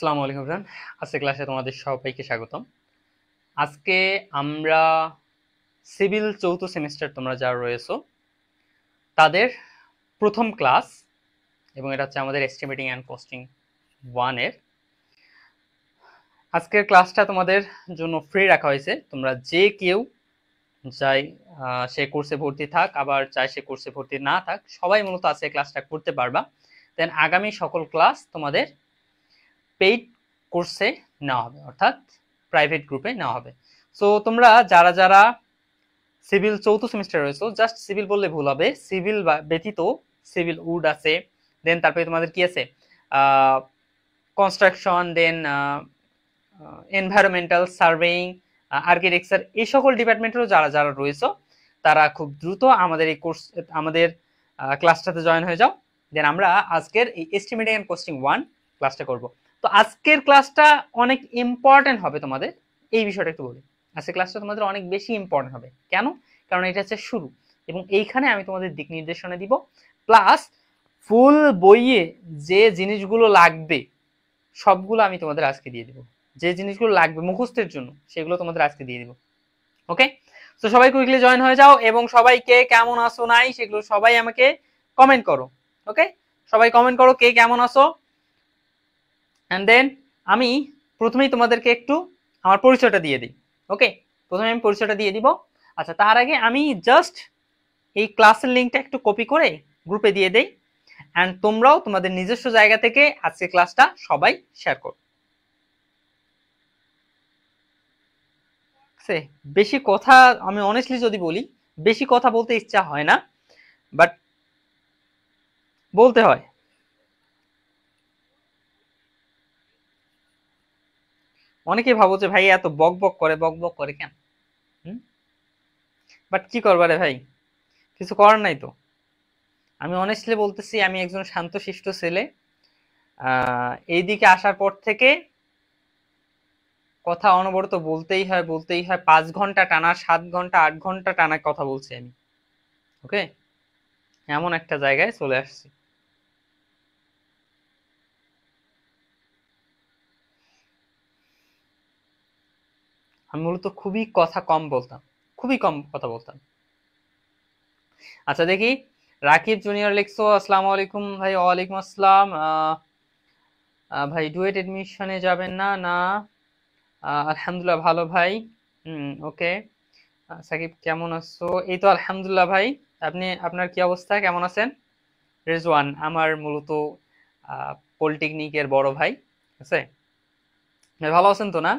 আসসালামু আলাইকুম এভরিওয়ান। আজকে ক্লাসে তোমাদের সবাইকে স্বাগতম। আজকে আমরা সিভিল চৌথ সেমিস্টার তোমরা যারা রয়েছো তাদের প্রথম ক্লাস, এবং এটা হচ্ছে আমাদের এস্টিমেটিং অ্যান্ড কস্টিং 1 এর আজকের ক্লাসটা তোমাদের জন্য ফ্রি রাখা হয়েছে। তোমরা যে কেউ চাই সে কোর্সে ভর্তি থাক, আবার চাই সে কোর্সে ভর্তি না থাক, সবাই মূলত আজকে ক্লাসটা করতে পারবা। দেন আগামী সকল ক্লাস তোমাদের পেইড কোর্সে নেওয়া হবে, অর্থাৎ প্রাইভেট গ্রুপে নেওয়া হবে। সো তোমরা যারা যারা সিভিল চৌথ সেমিস্টার রয়েছে, জাস্ট সিভিল বললে ভুল হবে, সিভিল ব্যতীত সিভিল উড আছে, দেন তারপরে তোমাদের কি আছে কনস্ট্রাকশন, দেন এনভায়রনমেন্টাল, সার্ভেইং, আর্কিটেকচার, এই সকল ডিপার্টমেন্টেরও যারা যারা রয়েছে তারা খুব দ্রুত আমাদের এই কোর্স, আমাদের ক্লাসটাতে জয়েন হয়ে যাও। দেন আমরা আজকের এই এস্টিমেটিং এন্ড কস্টিং 1 ক্লাসটা করব। তো আজকের ক্লাসটা অনেক ইম্পর্টেন্ট হবে তোমাদের, এই বিষয়টা একটু বলি। আজকের ক্লাসটা তোমাদের অনেক বেশি ইম্পর্টেন্ট হবে। কেন? কারণ এটা হচ্ছে শুরু, এবং এইখানে আমি তোমাদের দিক নির্দেশনা দিব, প্লাস ফুল বইয়ে যে জিনিসগুলো লাগবে সবগুলো আমি তোমাদের আজকে দিয়ে দিব। যে জিনিসগুলো লাগবে মুখস্থের জন্য সেগুলো তোমাদের আজকে দিয়ে দিব। ওকে, তো সবাই কুইকলি জয়েন হয়ে যাও, এবং সবাইকে কেমন আছো নাই সেগুলো সবাই আমাকে কমেন্ট করো। ওকে, সবাই কমেন্ট করো কে কেমন আছো। এন্ড দেন আমি প্রথমেই তোমাদেরকে একটু আমার পরিচয়টা দিয়ে দিই। ওকে, প্রথমে আমি পরিচয়টা দিয়ে দিব। আচ্ছা, তার আগে আমি জাস্ট এই ক্লাসের লিঙ্কটা একটু কপি করে গ্রুপে দিয়ে দেই, এন্ড তোমরাও তোমাদের নিজস্ব জায়গা থেকে আজকে ক্লাসটা সবাই শেয়ার করো। বেশি কথা, আমি অনেস্টলি যদি বলি, বেশি কথা বলতে ইচ্ছা হয় না, বাট বলতে হয়। অনেকেই ভাবো যে ভাই এত বক বক করে কেন, বাট কি করবা রে ভাই, কিছু করার নাই তো। আমি অনেস্টলি বলতেছি, আমি একজন শান্তশিষ্ট ছেলে। এইদিকে আসার পর থেকে কথা অনবরত বলতেই হয় 5 ঘন্টা টানা, 7 ঘন্টা 8 ঘন্টা টানা কথা বলছি আমি। ওকে, এমন একটা জায়গায় চলে আসছি। আমি মূলত খুবই কথা কম বলতাম, খুবই কম কথা বলতাম। আচ্ছা দেখি, রাকিব জুনিয়র লিখছো, আসসালামু আলাইকুম ভাই। ওয়ালাইকুম আসসালাম। ভাই ডুয়েট এডমিশনে যাবেন না? না, আলহামদুলিল্লাহ ভালো ভাই। ওকে। সাকিব কেমন আছো? এই তো আলহামদুলিল্লাহ ভাই। আপনি, আপনার কি অবস্থা, কেমন আছেন? রেজওয়ান আমার মূলত পলিটেকনিকের বড় ভাই আছে। ভালো আছেন তো না?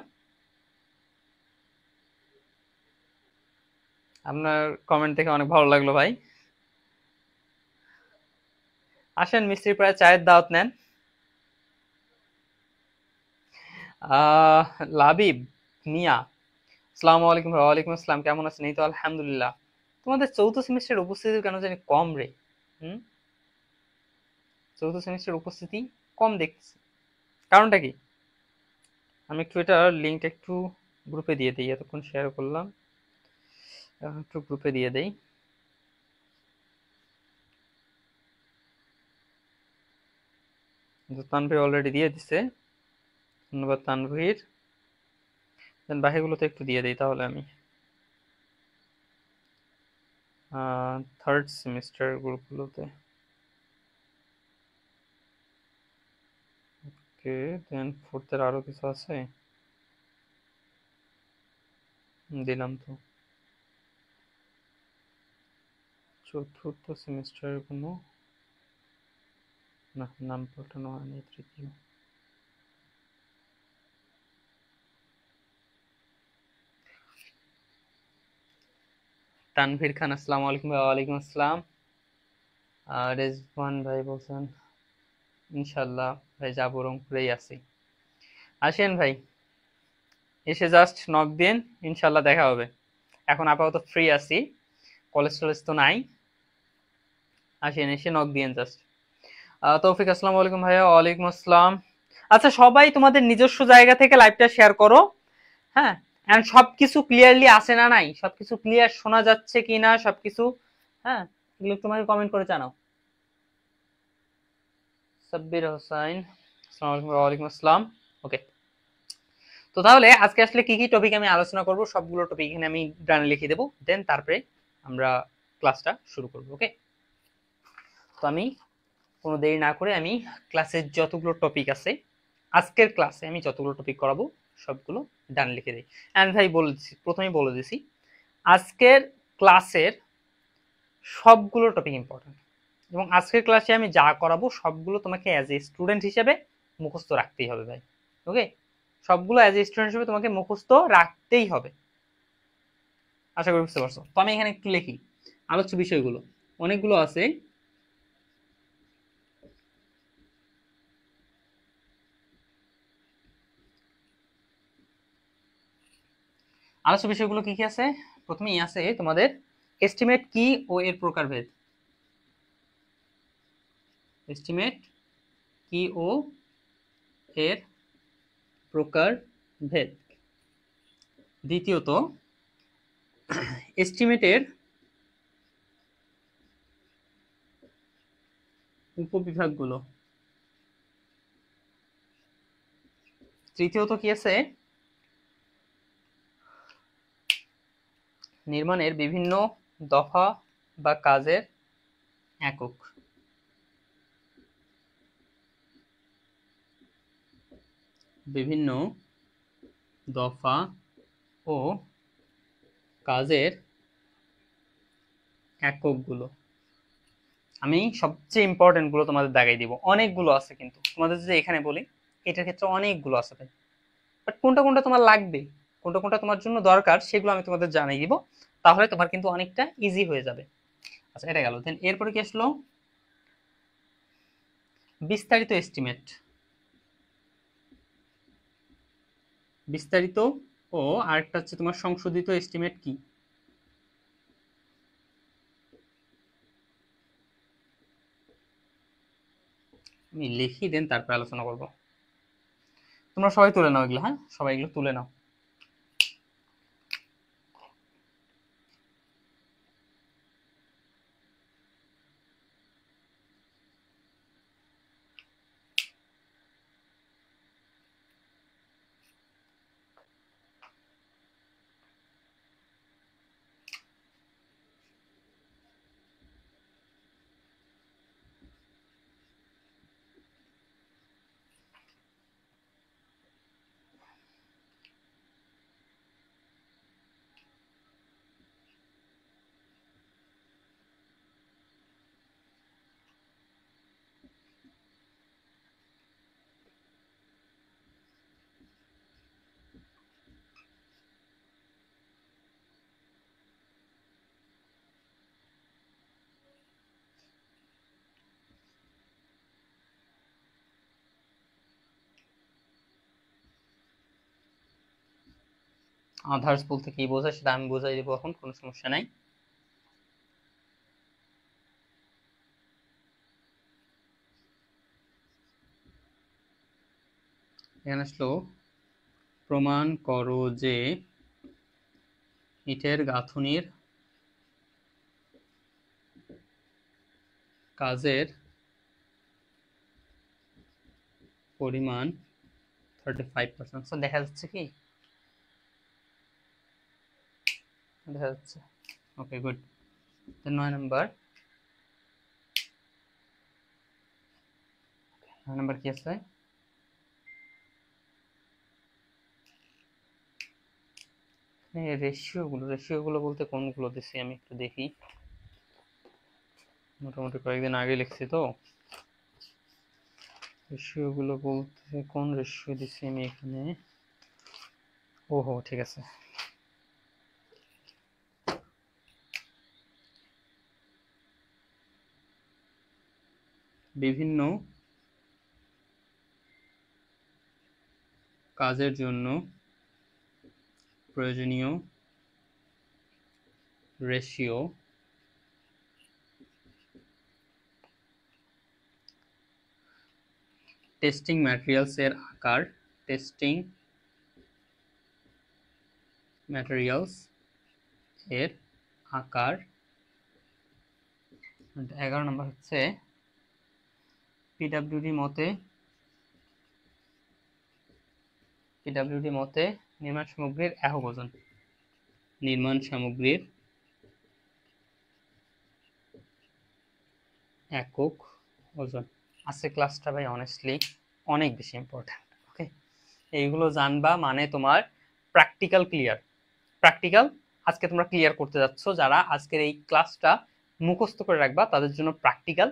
আপনার কমেন্ট দেখে অনেক ভালো লাগলো ভাই। আসেন মিস্ত্রি প্রায় চায়ের দাওয়াত নেন। লাবিব মিয়া, আসসালামু আলাইকুম। ওয়ালাইকুম আসসালাম, কেমন আছেন? এই তো আলহামদুলিল্লাহ। তোমাদের চৌথ সেমিস্টারের উপস্থিতি কেন জানি কম রে। হুম, চৌথ সেমিস্টারের উপস্থিতি কম দেখছি, কারণটা কি? আমি একটু এটা লিঙ্কটা একটু গ্রুপে দিয়ে দিই, এতক্ষণ শেয়ার করলাম, এখন একটু গ্রুপে দিয়ে দেই। তানভীর অলরেডি দিয়ে দিছে, ধন্যবাদ তানভীর। দেন বাকিগুলোতে একটু দিয়ে দিই তাহলে আমি। Third semester গ্রুপগুলোতে। ওকে, দেন ফোর্থের আরো কিছু আছে, দিলাম তো। চতুর্থ সেমিস্টার কোনো না, নাম পাল্টানো হয়নি। তৃতীয়, তানভীর খান, আসসালামু আলাইকুম। ওয়ালাইকুম আসসালাম। রেজওয়ান ভাই বলছেন ইনশাল্লাহ ভাই যাবো, রংপুরেই আছি। আসেন ভাই, এসে জাস্ট নক দিন, ইনশাল্লাহ দেখা হবে। এখন আপাতত ফ্রি আছি, কলেজ টলেজ তো নাই। আসেন, এসে নক দিন জাস্ট। তৌফিক, আসসালামু আলাইকুম ভাইয়া। ওয়ালাইকুম আসসালাম। আচ্ছা, সবাই তোমাদের নিজস্ব জায়গা থেকে লাইভটা শেয়ার করো। হ্যাঁ, এন্ড সবকিছু ক্লিয়ারলি আসে না নাই, সবকিছু ক্লিয়ার শোনা যাচ্ছে কিনা সবকিছু, হ্যাঁ, এগুলো তোমাকে কমেন্ট করে জানাও। সাব্বির হোসাইন, আসসালামু আলাইকুম। ওয়ালাইকুম আসসালাম। ওকে, তো তাহলে আজকে আসলে কি কি টপিক আমি আলোচনা করব সবগুলো টপিক এখানে আমি ডানে লিখে দেবো, দেন তারপরে আমরা ক্লাসটা শুরু করব। ওকে, তো আমি কোনো দেরি না করে আমি ক্লাসের যতগুলো টপিক আছে, আজকের ক্লাসে আমি যতগুলো টপিক করাবো সবগুলো ডান লিখে দিই। এন্ড ভাই বলেছি, প্রথমেই বলে দিছি আজকের ক্লাসের সবগুলো টপিক ইম্পর্টেন্ট, এবং আজকের ক্লাসে আমি যা করাবো সবগুলো তোমাকে অ্যাজ এ স্টুডেন্ট হিসেবে মুখস্থ রাখতেই হবে ভাই। ওকে, সবগুলো অ্যাজ এ স্টুডেন্ট হিসেবে তোমাকে মুখস্থ রাখতেই হবে। আশা করি বুঝতে পারছো। তো আমি এখানে একটু লিখি আলোচ্য বিষয়গুলো, অনেকগুলো আছে। আলোচ্য বিষয়গুলো কি কি আছে? প্রথমেই আছে তোমাদের এস্টিমেট কি ও এর প্রকারভেদ। এস্টিমেট কি ও এর প্রকারভেদ। দ্বিতীয়ত এস্টিমেটের উপবিভাগগুলো। তৃতীয়ত কি আছে? নির্মাণের বিভিন্ন দফা বা কাজের একক। বিভিন্ন দফা ও কাজের এককগুলো। আমি সবচেয়ে ইম্পর্টেন্ট গুলো তোমাদের দাগাই দিব, অনেকগুলো আছে কিন্তু তোমাদের যদি এখানে বলি এটার ক্ষেত্রে অনেকগুলো আছে ভাই, বাট কোনটা কোনটা তোমার লাগবে, কোনটা কোনটা তোমার জন্য দরকার সেগুলো আমি তোমাদের জানাই দিব, তাহলে তোমার কিন্তু অনেকটা ইজি হয়ে যাবে। আচ্ছা, এটা গেল। দেন এরপরে কি আসলো? বিস্তারিত এস্টিমেট। বিস্তারিত ও আরেকটা হচ্ছে তোমার সংশোধিত এস্টিমেট কি। আমি লিখি দেন তারপর আলোচনা করব। তোমরা সবাই তুলে নাও এগুলো, হ্যাঁ সবাই এগুলো তুলে নাও। আদার্স বলতে কি বোঝায় সেটা আমি বোঝাই দেবো এখন, কোনো সমস্যা নাই। এখানে আসলো প্রমাণ করো যে ইটের গাঁথুনির কাজের পরিমাণ 35%। সো দেখা যাচ্ছে কি? দেখা যাচ্ছে। ওকে, গুড। 9 নাম্বার। 9 নাম্বার কি আছে? রেশিওগুলো বলতে কোনগুলো দিছি আমি একটু দেখি, মোটামুটি কয়েকদিন আগে লিখছি তো। রেশিওগুলো বলতে কোন রেশিও দিছি আমি এখানে? ওহো, ঠিক আছে। বিভিন্ন কাজের জন্য প্রয়োজনীয় রেশিও টেস্টিং ম্যাটেরিয়ালস এর আকার। টেস্টিং ম্যাটেরিয়ালস এর আকার। 11 নম্বর হচ্ছে পিডব্লিউডি মতে পিডব্লিউডি মতে নির্মাণ সামগ্রীর একক ওজন, নির্মাণ সামগ্রীর একক ওজন। আজকে ক্লাসটা ভাই অনেস্টলি অনেক বেশি ইম্পর্টেন্ট। ওকে, এইগুলো জানবা মানে তোমার প্র্যাকটিক্যাল ক্লিয়ার। প্র্যাকটিক্যাল আজকে তোমরা ক্লিয়ার করতে যাচ্ছ, যারা আজকের এই ক্লাসটা মুখস্থ করে রাখবা তাদের জন্য প্র্যাকটিক্যাল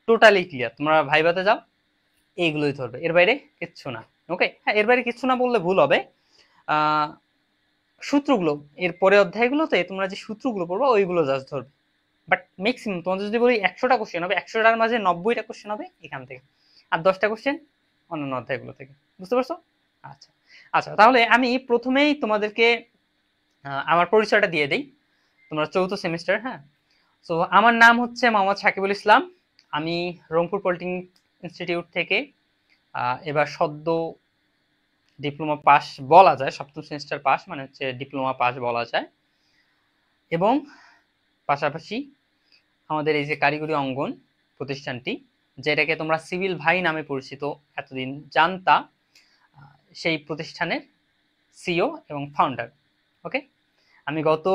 টোটালি ক্লিয়ার। তোমরা ভাইভাতে যাও, এইগুলোই ধরবে, এর বাইরে কিচ্ছু না। ওকে, হ্যাঁ, এর বাইরে কিচ্ছু না বললে ভুল হবে। সূত্রগুলো এর পরে অধ্যায়গুলোতে তোমরা যে সূত্রগুলো পড়বো ওইগুলো জাস্ট ধরবে। বাট ম্যাক্সিমাম তোমাদের যদি বলি 100টা কোশ্চেন হবে, 100টার মাঝে 90টা কোশ্চেন হবে এখান থেকে, আর 10টা কোশ্চেন অন্যান্য অধ্যায়গুলো থেকে। বুঝতে পারছো? আচ্ছা আচ্ছা, তাহলে আমি প্রথমেই তোমাদেরকে আমার পরিচয়টা দিয়ে দিই। তোমরা 4th সেমিস্টার, হ্যাঁ। সো আমার নাম হচ্ছে মোহাম্মদ সাকিবুল ইসলাম। আমি রংপুর পলিটেকনিক ইনস্টিটিউট থেকে এবার সদ্য ডিপ্লোমা পাস বলা যায়, 7ম সেমিস্টার পাস মানে হচ্ছে ডিপ্লোমা পাস বলা যায়। এবং পাশাপাশি আমাদের এই যে কারিগরি অঙ্গন প্রতিষ্ঠানটি, যেটাকে তোমরা সিভিল ভাই নামে পরিচিত এতদিন জানতা, সেই প্রতিষ্ঠানের সিও এবং ফাউন্ডার। ওকে, আমি গত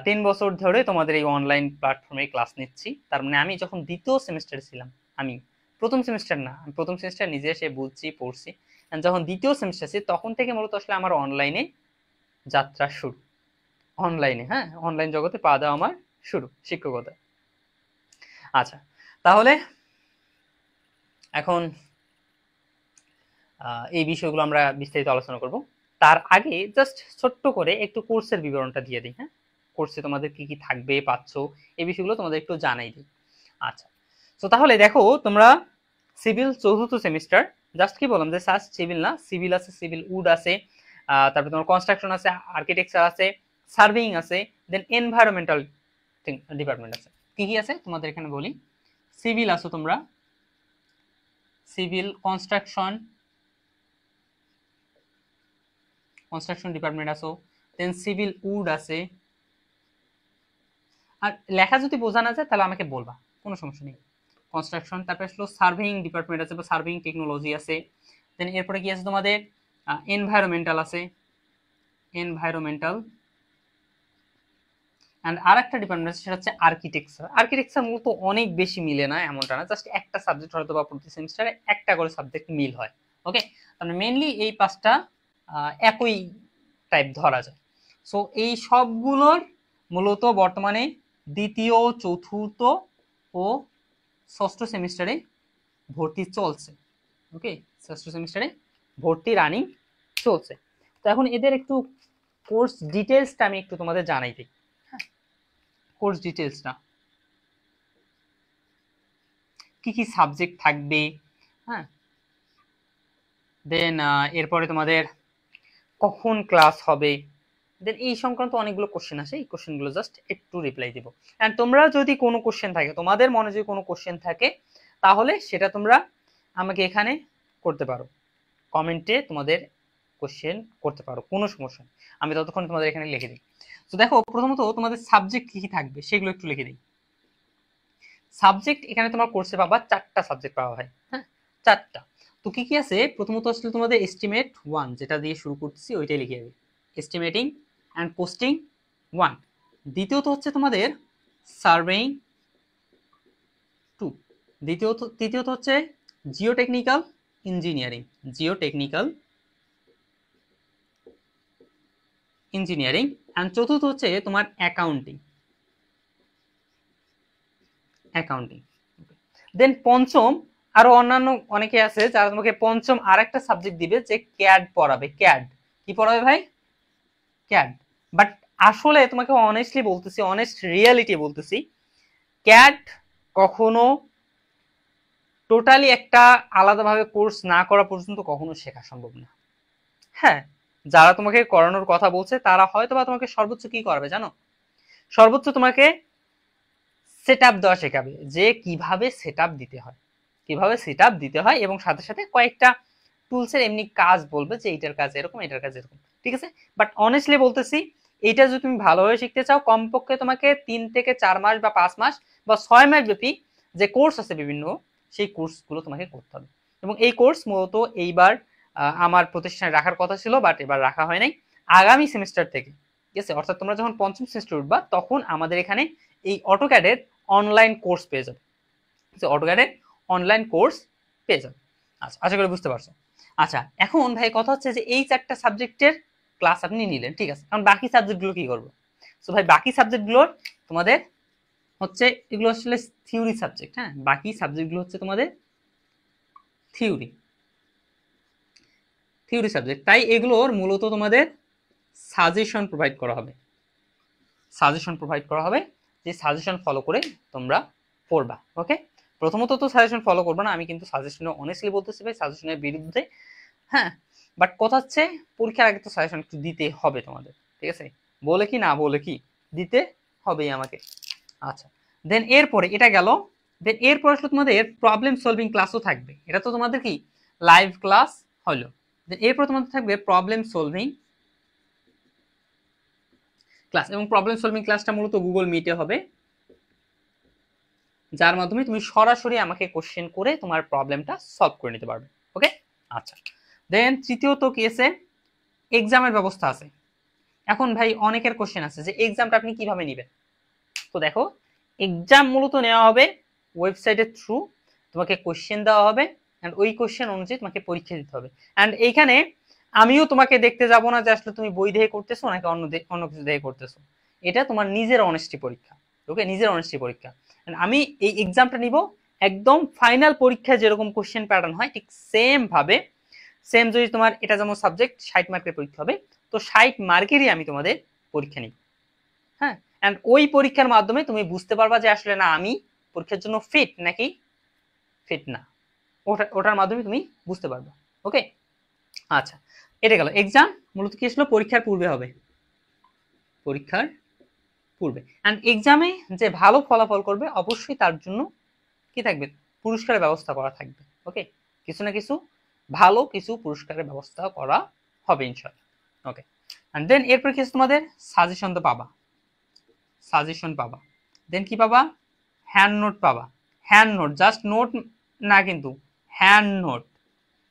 3 বছর ধরে তোমাদের এই অনলাইন প্ল্যাটফর্মে ক্লাস নিচ্ছি। তার মানে আমি যখন 2য় সেমিস্টারে ছিলাম, আমি 1ম সেমিস্টার না, আমি 1ম সেমিস্টার নিজে এসে বুঝছি, পড়ছি। যখন 2য় সেমিস্টার ছিল তখন থেকে মূলত আসলে আমার অনলাইনে যাত্রা শুরু। অনলাইনে, হ্যাঁ, অনলাইন জগতে পা দেওয়া আমার শুরু শিক্ষকতা। আচ্ছা, তাহলে এখন এই বিষয়গুলো আমরা বিস্তারিত আলোচনা করব। তার আগে জাস্ট ছোট্ট করে একটু কোর্সের বিবরণটা দিয়ে দিই। হ্যাঁ, কোর্সে তোমাদের কি কি থাকবে পাচ্ছ এই বিষয়গুলো তোমাদের একটু জানাই দিই। আচ্ছা, তো তাহলে দেখো তোমরা সিভিল 4th সেমিস্টার, জাস্ট কি বললাম যে সাস সিভিল না, সিভিল আছে, সিভিল উড আছে, তারপরে তোমার কনস্ট্রাকশন আছে, আর্কিটেকচার আছে, সার্ভেইং আছে, দেন এনভায়রনমেন্টাল ডিপার্টমেন্ট আছে। কি কি আছে তোমাদের এখানে বলি। সিভিল আছো তোমরা, সিভিল কনস্ট্রাকশন ডিপার্টমেন্ট আছো, দেন সিভিল উড আছে। আর লেখা যদি বোঝা না যায় তাহলে আমাকে বলবা, কোনো সমস্যা নেই। কনস্ট্রাকশন, তারপরে আসলো সার্ভেইং ডিপার্টমেন্ট আছে বা সার্ভেইং টেকনোলজি আছে। দেন এরপরে কি আছে তোমাদের এনভায়রনমেন্টাল আছে, এনভায়রনমেন্টাল। অ্যান্ড আর একটা ডিপার্টমেন্ট আছে সেটা হচ্ছে আর্কিটেকচার। আর্কিটেকচার মূলত অনেক বেশি মিলে না, এমনটা না, জাস্ট একটা সাবজেক্ট হয়তো বা প্রতি সেমিস্টারে একটা করে সাবজেক্ট মিল হয়। ওকে, তাহলে মেইনলি এই 5টা একই টাইপ ধরা যায়। সো এই সবগুলোর মূলত বর্তমানে 2য়, 4র্থ ও 6ষ্ঠ সেমিস্টারে ভর্তি চলছে। ওকে, 6ষ্ঠ সেমিস্টারে ভর্তি রানিং চলছে। তো এখন এদের একটু কোর্স ডিটেলসটা আমি একটু তোমাদের জানাই দিই। হ্যাঁ, কোর্স ডিটেলসটা কি কি সাবজেক্ট থাকবে, হ্যাঁ, দেন এরপরে তোমাদের কখন ক্লাস হবে, দেন এই সংক্রান্ত অনেকগুলো কোশ্চেন আছে। এই কোশ্চেনগুলো জাস্ট একটু রিপ্লাই দিব। এন্ড তোমরা যদি কোনো কোশ্চেন থাকে, তোমাদের মনে যদি কোনো কোশ্চেন থাকে, তাহলে সেটা তোমরা আমাকে এখানে করতে পারো, কমেন্টে তোমাদের কোশ্চেন করতে পারো, কোনো সমস্যা নেই, আমি ততক্ষণ তোমাদের এখানে লিখে দিই। তো দেখো প্রথমত তোমাদের সাবজেক্ট কি কি থাকবে সেগুলো একটু লিখে দিই। সাবজেক্ট এখানে তোমার কোর্সে পাবা 4টা সাবজেক্ট পাওয়া হয়, হ্যাঁ, 4টা। তো কি কি আছে, প্রথমত আসলে তোমাদের এস্টিমেট 1, যেটা দিয়ে শুরু করতেছি ওইটাই লিখে যাবে, এস্টিমেটিং অ্যান্ড কোস্টিং 1। দ্বিতীয়ত হচ্ছে তোমাদের সার্ভেইং 2। তৃতীয়ত হচ্ছে জিওটেকনিক্যাল ইঞ্জিনিয়ারিং, অ্যান্ড চতুর্থ হচ্ছে তোমার অ্যাকাউন্টিং। দেন পঞ্চম আরো অন্যান্য অনেকে আছে যারা তোমাকে পঞ্চম আর একটা সাবজেক্ট দিবে যে ক্যাড পড়াবে। ক্যাড কি পড়াবে ভাই? ক্যাড। বাট আসলে তোমাকে অনেস্টলি বলতেছি, অনেস্ট রিয়ালিটি বলতেছি, ক্যাড কখনো টোটালি একটা আলাদাভাবে কোর্স না করা পর্যন্ত কখনো শেখা সম্ভব না। হ্যাঁ, যারা তোমাকে করানোর কথা বলছে তারা হয়তো বা তোমাকে সর্বোচ্চ কি করাবে জানো, সর্বোচ্চ তোমাকে সেটআপ দেওয়া শেখাবে, যে কিভাবে সেটআপ দিতে হয়, এবং সাথে সাথে কয়েকটা টুলসের এমনি কাজ বলবে যে এইটার কাজ এরকম, এটার কাজ এরকম, ঠিক আছে। বাট অনেস্টলি বলতেছি, এইটা যদি তুমি ভালোভাবে শিখতে চাও, কমপক্ষে তোমাকে 3 থেকে 4 মাস বা 5 মাস বা 6 মাস ব্যাপী যে কোর্স আছে বিভিন্ন, সেই কোর্সগুলো তোমাকে করতে হবে। এবং এই কোর্স মূলত এইবার আমার প্রতিষ্ঠানে রাখার কথা ছিল, বাট এবার রাখা হয় নাই। আগামী সেমিস্টার থেকে, ঠিক আছে, অর্থাৎ তোমরা যখন পঞ্চম সেমিস্টার উঠবা তখন আমাদের এখানে এই অটোক্যাডের অনলাইন কোর্স পেয়ে যাবে। অটোক্যাডের অনলাইন কোর্স পেয়ে যাবে। আচ্ছা, আশা করি বুঝতে পারছো। আচ্ছা, এখন ভাই কথা হচ্ছে যে এই 4টা সাবজেক্টের ক্লাস আপনি নিলেন, ঠিক আছে, এখন বাকি সাবজেক্টগুলো কি করবো? সো ভাই বাকি সাবজেক্টগুলোর তোমাদের হচ্ছে এগুলো আসলে থিওরি সাবজেক্ট। হ্যাঁ, বাকি সাবজেক্টগুলো হচ্ছে তোমাদের থিওরি সাবজেক্ট, তাই এগুলোর মূলত তোমাদের সাজেশন প্রোভাইড করা হবে। যে সাজেশন ফলো করে তোমরা পড়বা। ওকে, প্রথমত তো সাজেশন ফলো করবে না, আমি কিন্তু সাজেশনে অনেস্টলি বলতেছি ভাই, সাজেশনের বিরুদ্ধে। হ্যাঁ, বাট কথা হচ্ছে পরীক্ষার আগে তো সাজেশন একটু দিতে হবে তোমাদের, ঠিক আছে, বলে কি না বলে কি দিতে হবেই আমাকে। আচ্ছা, দেন এরপরে এটা গেল। দেন এরপর আসলে তোমাদের প্রবলেম সলভিং ক্লাসও থাকবে। এটা তো তোমাদের কি লাইভ ক্লাস হলো। দেন এরপর তোমাদের থাকবে প্রবলেম সলভিং ক্লাস, এবং প্রবলেম সলভিং ক্লাসটা মূলত গুগল মিটে হবে, যার মাধ্যমে তুমি সরাসরি আমাকে কোশ্চেন করে তোমার প্রবলেমটা সলভ করে নিতে পারবে। ওকে, আচ্ছা, দেন তৃতীয়ত কি আছে, এক্সামের ব্যবস্থা আছে। এখন ভাই অনেকের কোশ্চেন আছে যে এক্সামটা আপনি কিভাবে নেবেন। তো দেখো, এক্সাম মূলত নেওয়া হবে ওয়েবসাইটের থ্রু, তোমাকে কোশ্চেন দেওয়া হবে অ্যান্ড ওই কোশ্চেন অনুযায়ী তোমাকে পরীক্ষা দিতে হবে। অ্যান্ড এইখানে আমিও তোমাকে দেখতে যাব না যে আসলে তুমি বই দেখে করতেছো নাকি অন্য কিছু দেখে করতেছো। এটা তোমার নিজের অনেস্টি পরীক্ষা। ওকে, নিজের অনেস্টি পরীক্ষা। আমি এই এক্সামটা নিব একদম ফাইনাল পরীক্ষায় যেরকম কোশ্চেন প্যাটার্ন হয় ঠিক সেম ভাবে, সেম যদি তোমার এটা যেমন সাবজেক্ট 60 মার্কের পরীক্ষা হবে, তো 60 মার্কেরই আমি তোমাদের পরীক্ষা নিব। হ্যাঁ, এন্ড ওই পরীক্ষার মাধ্যমে তুমি বুঝতে পারবা যে আসলে না আমি পরীক্ষার জন্য ফিট নাকি ফিট না, ওটার মাধ্যমে তুমি বুঝতে পারবে। ওকে, আচ্ছা, এটা গেল এক্সাম। মূলত কি আসলে পরীক্ষার পূর্বে হবে, পরীক্ষার পূর্বে। এন্ড এক্সামে যে ভালো ফলাফল করবে অবশ্যই তার জন্য কি থাকবে, পুরস্কারের ব্যবস্থা করা থাকবে। ওকে, কিছু না কিছু ভালো কিছু পুরস্কারের ব্যবস্থা করা হবে ইনশাআল্লাহ। ওকে, এন্ড দেন এরপর কি তোমাদের সাজেশন তো পাবা, দেন কি পাবা, হ্যান্ড নোট পাবা। হ্যান্ড নোট, জাস্ট নোট না কিন্তু হ্যান্ড নোট।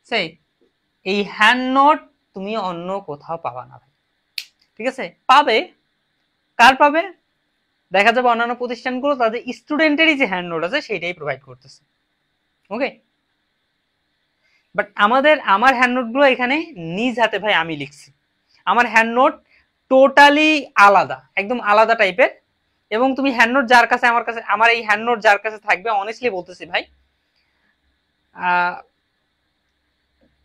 সেই এই হ্যান্ড নোট তুমি অন্য কোথাও পাবা না, ঠিক আছে, পাবে কার পাবে, দেখা যাবে অন্যান্য প্রতিষ্ঠানগুলো তাদের স্টুডেন্টেরই যে হ্যান্ড নোট আছে সেটাই প্রোভাইড করতেছে। ওকে, বাট আমার হ্যান্ড নোটগুলো এখানে নিজ হাতে ভাই আমি লিখছি। আমার হ্যান্ড নোট টোটালি আলাদা, একদম আলাদা টাইপের। এবং তুমি হ্যান্ড নোট যার কাছে, আমার এই হ্যান্ড নোট যার কাছে থাকবে, অনেস্টলি বলতেছি ভাই,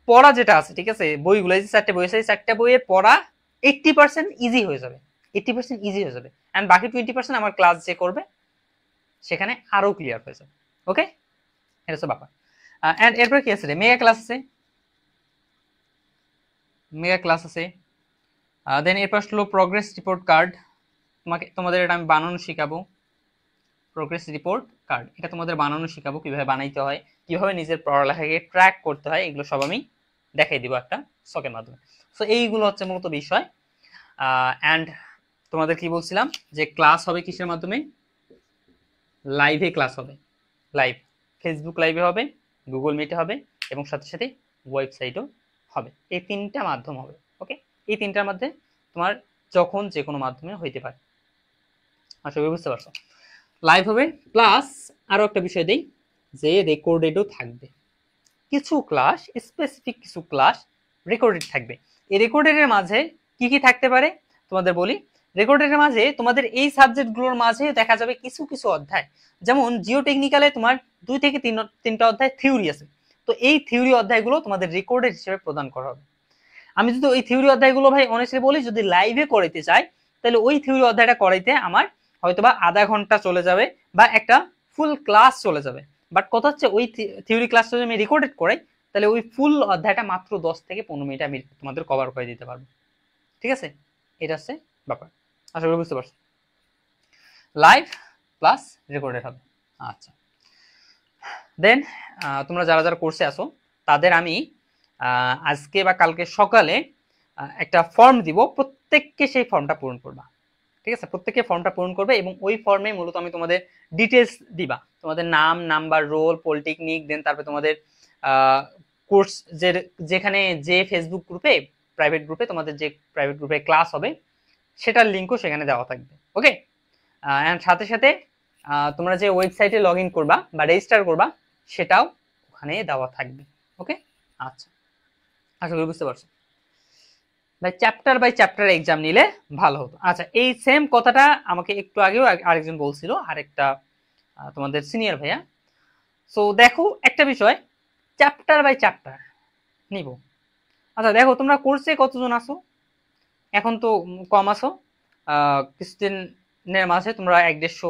পড়া যেটা আছে, ঠিক আছে, বইগুলো এই 4টে বই আছে, এই 4টে বইয়ের পড়া 80% ইজি হয়ে যাবে, 80% ইজি হয়ে যাবে। এন্ড বাকি 20% আমার ক্লাস যে করবে সেখানে আরো ক্লিয়ার হয়ে যাবে। ওকে, এটা হচ্ছে ব্যাপার। এন্ড এরপর কি আছে, মেগা ক্লাস আছে, দেন এরপর আসলো প্রোগ্রেস রিপোর্ট কার্ড। তোমাদের এটা আমি বানানো শিখাবো। প্রোগ্রেস রিপোর্ট কার্ড এটা তোমাদের বানানো শিখাবো, কিভাবে বানাইতে হয়, কিভাবে নিজের পড়ালেখাকে ট্র্যাক করতে হয়, এগুলো সব আমি দেখাই দিব একটা শখের মাধ্যমে। সো এইগুলো হচ্ছে মূলত বিষয়। অ্যান্ড তোমাদের কি বলছিলাম যে ক্লাস হবে কিসের মাধ্যমে, লাইভে ক্লাস হবে, লাইভ ফেসবুক লাইভে হবে, গুগল মিটে হবে, এবং সাথে সাথে ওয়েবসাইটও হবে। এই 3টা মাধ্যম হবে। ওকে, এই 3টার মধ্যে তোমার যখন যে কোনো মাধ্যমে হইতে পারে। আশা করি বুঝতে পারছো। লাইভ হবে, প্লাস আরো একটা বিষয় দেই যে রেকর্ডেডও থাকবে। কিছু ক্লাস, স্পেসিফিক কিছু ক্লাস রেকর্ডেড থাকবে। এই রেকর্ডেডের মাঝে কি কি থাকতে পারে তোমাদের বলি। রেকর্ডেডের মাঝে তোমাদের এই সাবজেক্টগুলোর মাঝে দেখা যাবে কিছু কিছু অধ্যায়, যেমন জিও টেকনিক্যালে তোমার 2 থেকে 3টা অধ্যায় থিওরি আছে। তো এই থিওরি অধ্যায়গুলো তোমাদের রেকর্ডেড হিসেবে প্রদান করা হবে। আমি যদি ওই থিওরি অধ্যায়গুলো ভাই অনেস্টলি বলি, যদি লাইভে করাইতে চাই তাহলে ওই থিওরি অধ্যায়টা করাইতে আমার হয়তোবা আধা ঘন্টা চলে যাবে বা একটা ফুল ক্লাস চলে যাবে। বাট কথা হচ্ছে ওই থিওরি ক্লাসটা যদি আমি রেকর্ডেড করাই তাহলে ওই ফুল অধ্যায়টা মাত্র 10 থেকে 15 মিনিট আমি তোমাদের কভার করে দিতে পারবো। ঠিক আছে, এটা হচ্ছে ব্যাপার। আশা করি বুঝতে পারছো। লাইভ প্লাস রেকর্ডেড হবে। আচ্ছা, দেন তোমরা যারা যারা কোর্সে আসো তাদের আমি আজকে বা কালকে সকালে একটা ফর্ম দিব, প্রত্যেককে সেই ফর্মটা পূরণ করবা। ঠিক আছে, প্রত্যেককে ফর্মটা পূরণ করবে এবং ওই ফর্মে মূলত আমি তোমাদের ডিটেলস দিবা, তোমাদের নাম, নাম্বার, রোল, পলিটেকনিক, দেন তারপরে তোমাদের কোর্স যেখানে যে ফেসবুক গ্রুপে প্রাইভেট গ্রুপে তোমাদের যে প্রাইভেট গ্রুপে ক্লাস হবে সেটার লিঙ্কও সেখানে দেওয়া থাকবে। ওকে, এন্ড সাথে সাথে তোমরা যে ওয়েবসাইটে লগ ইন করবা বা রেজিস্টার করবা সেটাও ওখানে দেওয়া থাকবে। ওকে, আচ্ছা, আশা করি বুঝতে পারছো। ভাই চ্যাপ্টার বাই চ্যাপ্টার এক্সাম নিলে ভালো হতো। আচ্ছা, এই সেম কথাটা আমাকে একটু আগেও আরেকজন বলছিল, আরেকটা তোমাদের সিনিয়র ভাইয়া। সো দেখো একটা বিষয়, চ্যাপ্টার বাই চ্যাপ্টার নিব। আচ্ছা দেখো, তোমরা কোর্সে কতজন আসো? এখন তো কম আসো, কিছুদিনের মাঝে তোমরা 150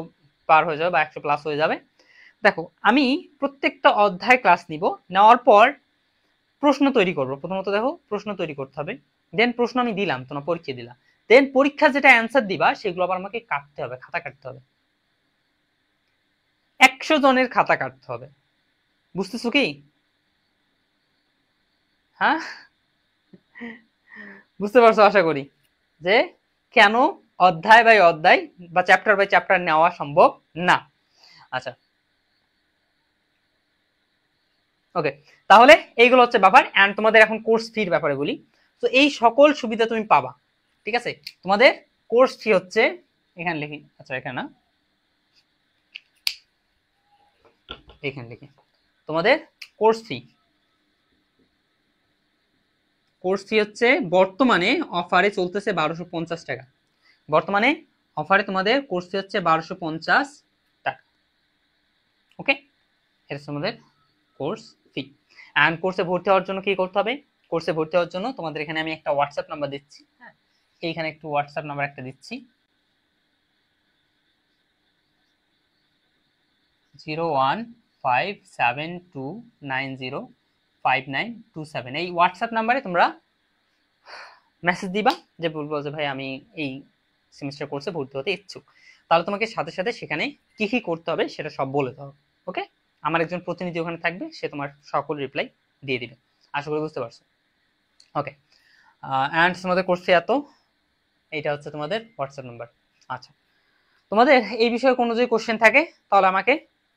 পার হয়ে যাবে বা 100 প্লাস হয়ে যাবে। দেখো আমি প্রত্যেকটা অধ্যায় ক্লাস নিব, নেওয়ার পর প্রশ্ন তৈরি করবো। প্রথমত দেখো প্রশ্ন তৈরি করতে হবে, দেন প্রশ্ন আমি দিলাম, তোমরা পরীক্ষা দিলা, দেন পরীক্ষা যেটা অ্যান্সার দিবা সেগুলো আবার আমাকে কাটতে হবে, খাতা কাটতে হবে, 100 জনের খাতা কাটতে হবে। বুঝতেছো কি? হ্যাঁ, বুঝতে পারছো আশা করি যে কেন অধ্যায় বাই অধ্যায় বা চ্যাপ্টার বাই চ্যাপ্টার নেওয়া সম্ভব না। আচ্ছা ওকে, তাহলে এইগুলো হচ্ছে ব্যাপার। এন্ড তোমাদের এখন কোর্স ফির ব্যাপারে বলি। তো এই সকল সুবিধা তুমি পাবা, ঠিক আছে? তোমাদের কোর্স ফি হচ্ছে, এখানে লিখি, আচ্ছা এখানে না, এখানে লিখি, তোমাদের কোর্স ফি, কোর্স ফি হচ্ছে বর্তমানে অফারে চলতেছে 1250 টাকা। বর্তমানে অফারে তোমাদের কোর্স ফি হচ্ছে 1250 টাকা। ওকে, এটা হচ্ছে তোমাদের কোর্স ফি। অ্যান্ড কোর্সে ভর্তি হওয়ার জন্য কি করতে হবে? কোর্সে ভর্তি হওয়ার জন্য তোমাদের এখানে আমি একটা হোয়াটসঅ্যাপ নাম্বার দিচ্ছি, হ্যাঁ, এইখানে একটু হোয়াটসঅ্যাপ নাম্বার একটা দিচ্ছি, 015729059227। এই হোয়াটসঅ্যাপ নাম্বারে তোমরা মেসেজ দিবা যে বলবো যে ভাই আমি এই সেমিস্টার কোর্সে ভর্তি হতে ইচ্ছুক। তাহলে তোমাকে সাথে সাথে সেখানে কি কি করতে হবে সেটা সব বলে দেওয়া হবে। ওকে, আমার একজন প্রতিনিধি ওখানে থাকবে, সে তোমার সকল রিপ্লাই দিয়ে দিবে। আশা করি বুঝতে পারছো। ওকে, অ্যান্ড তোমাদের কোর্সে এত, এইটা হচ্ছে তোমাদের হোয়াটসঅ্যাপ নাম্বার। আচ্ছা, তোমাদের এই বিষয়ে কোনো যদি কোশ্চেন থাকে তাহলে আমাকে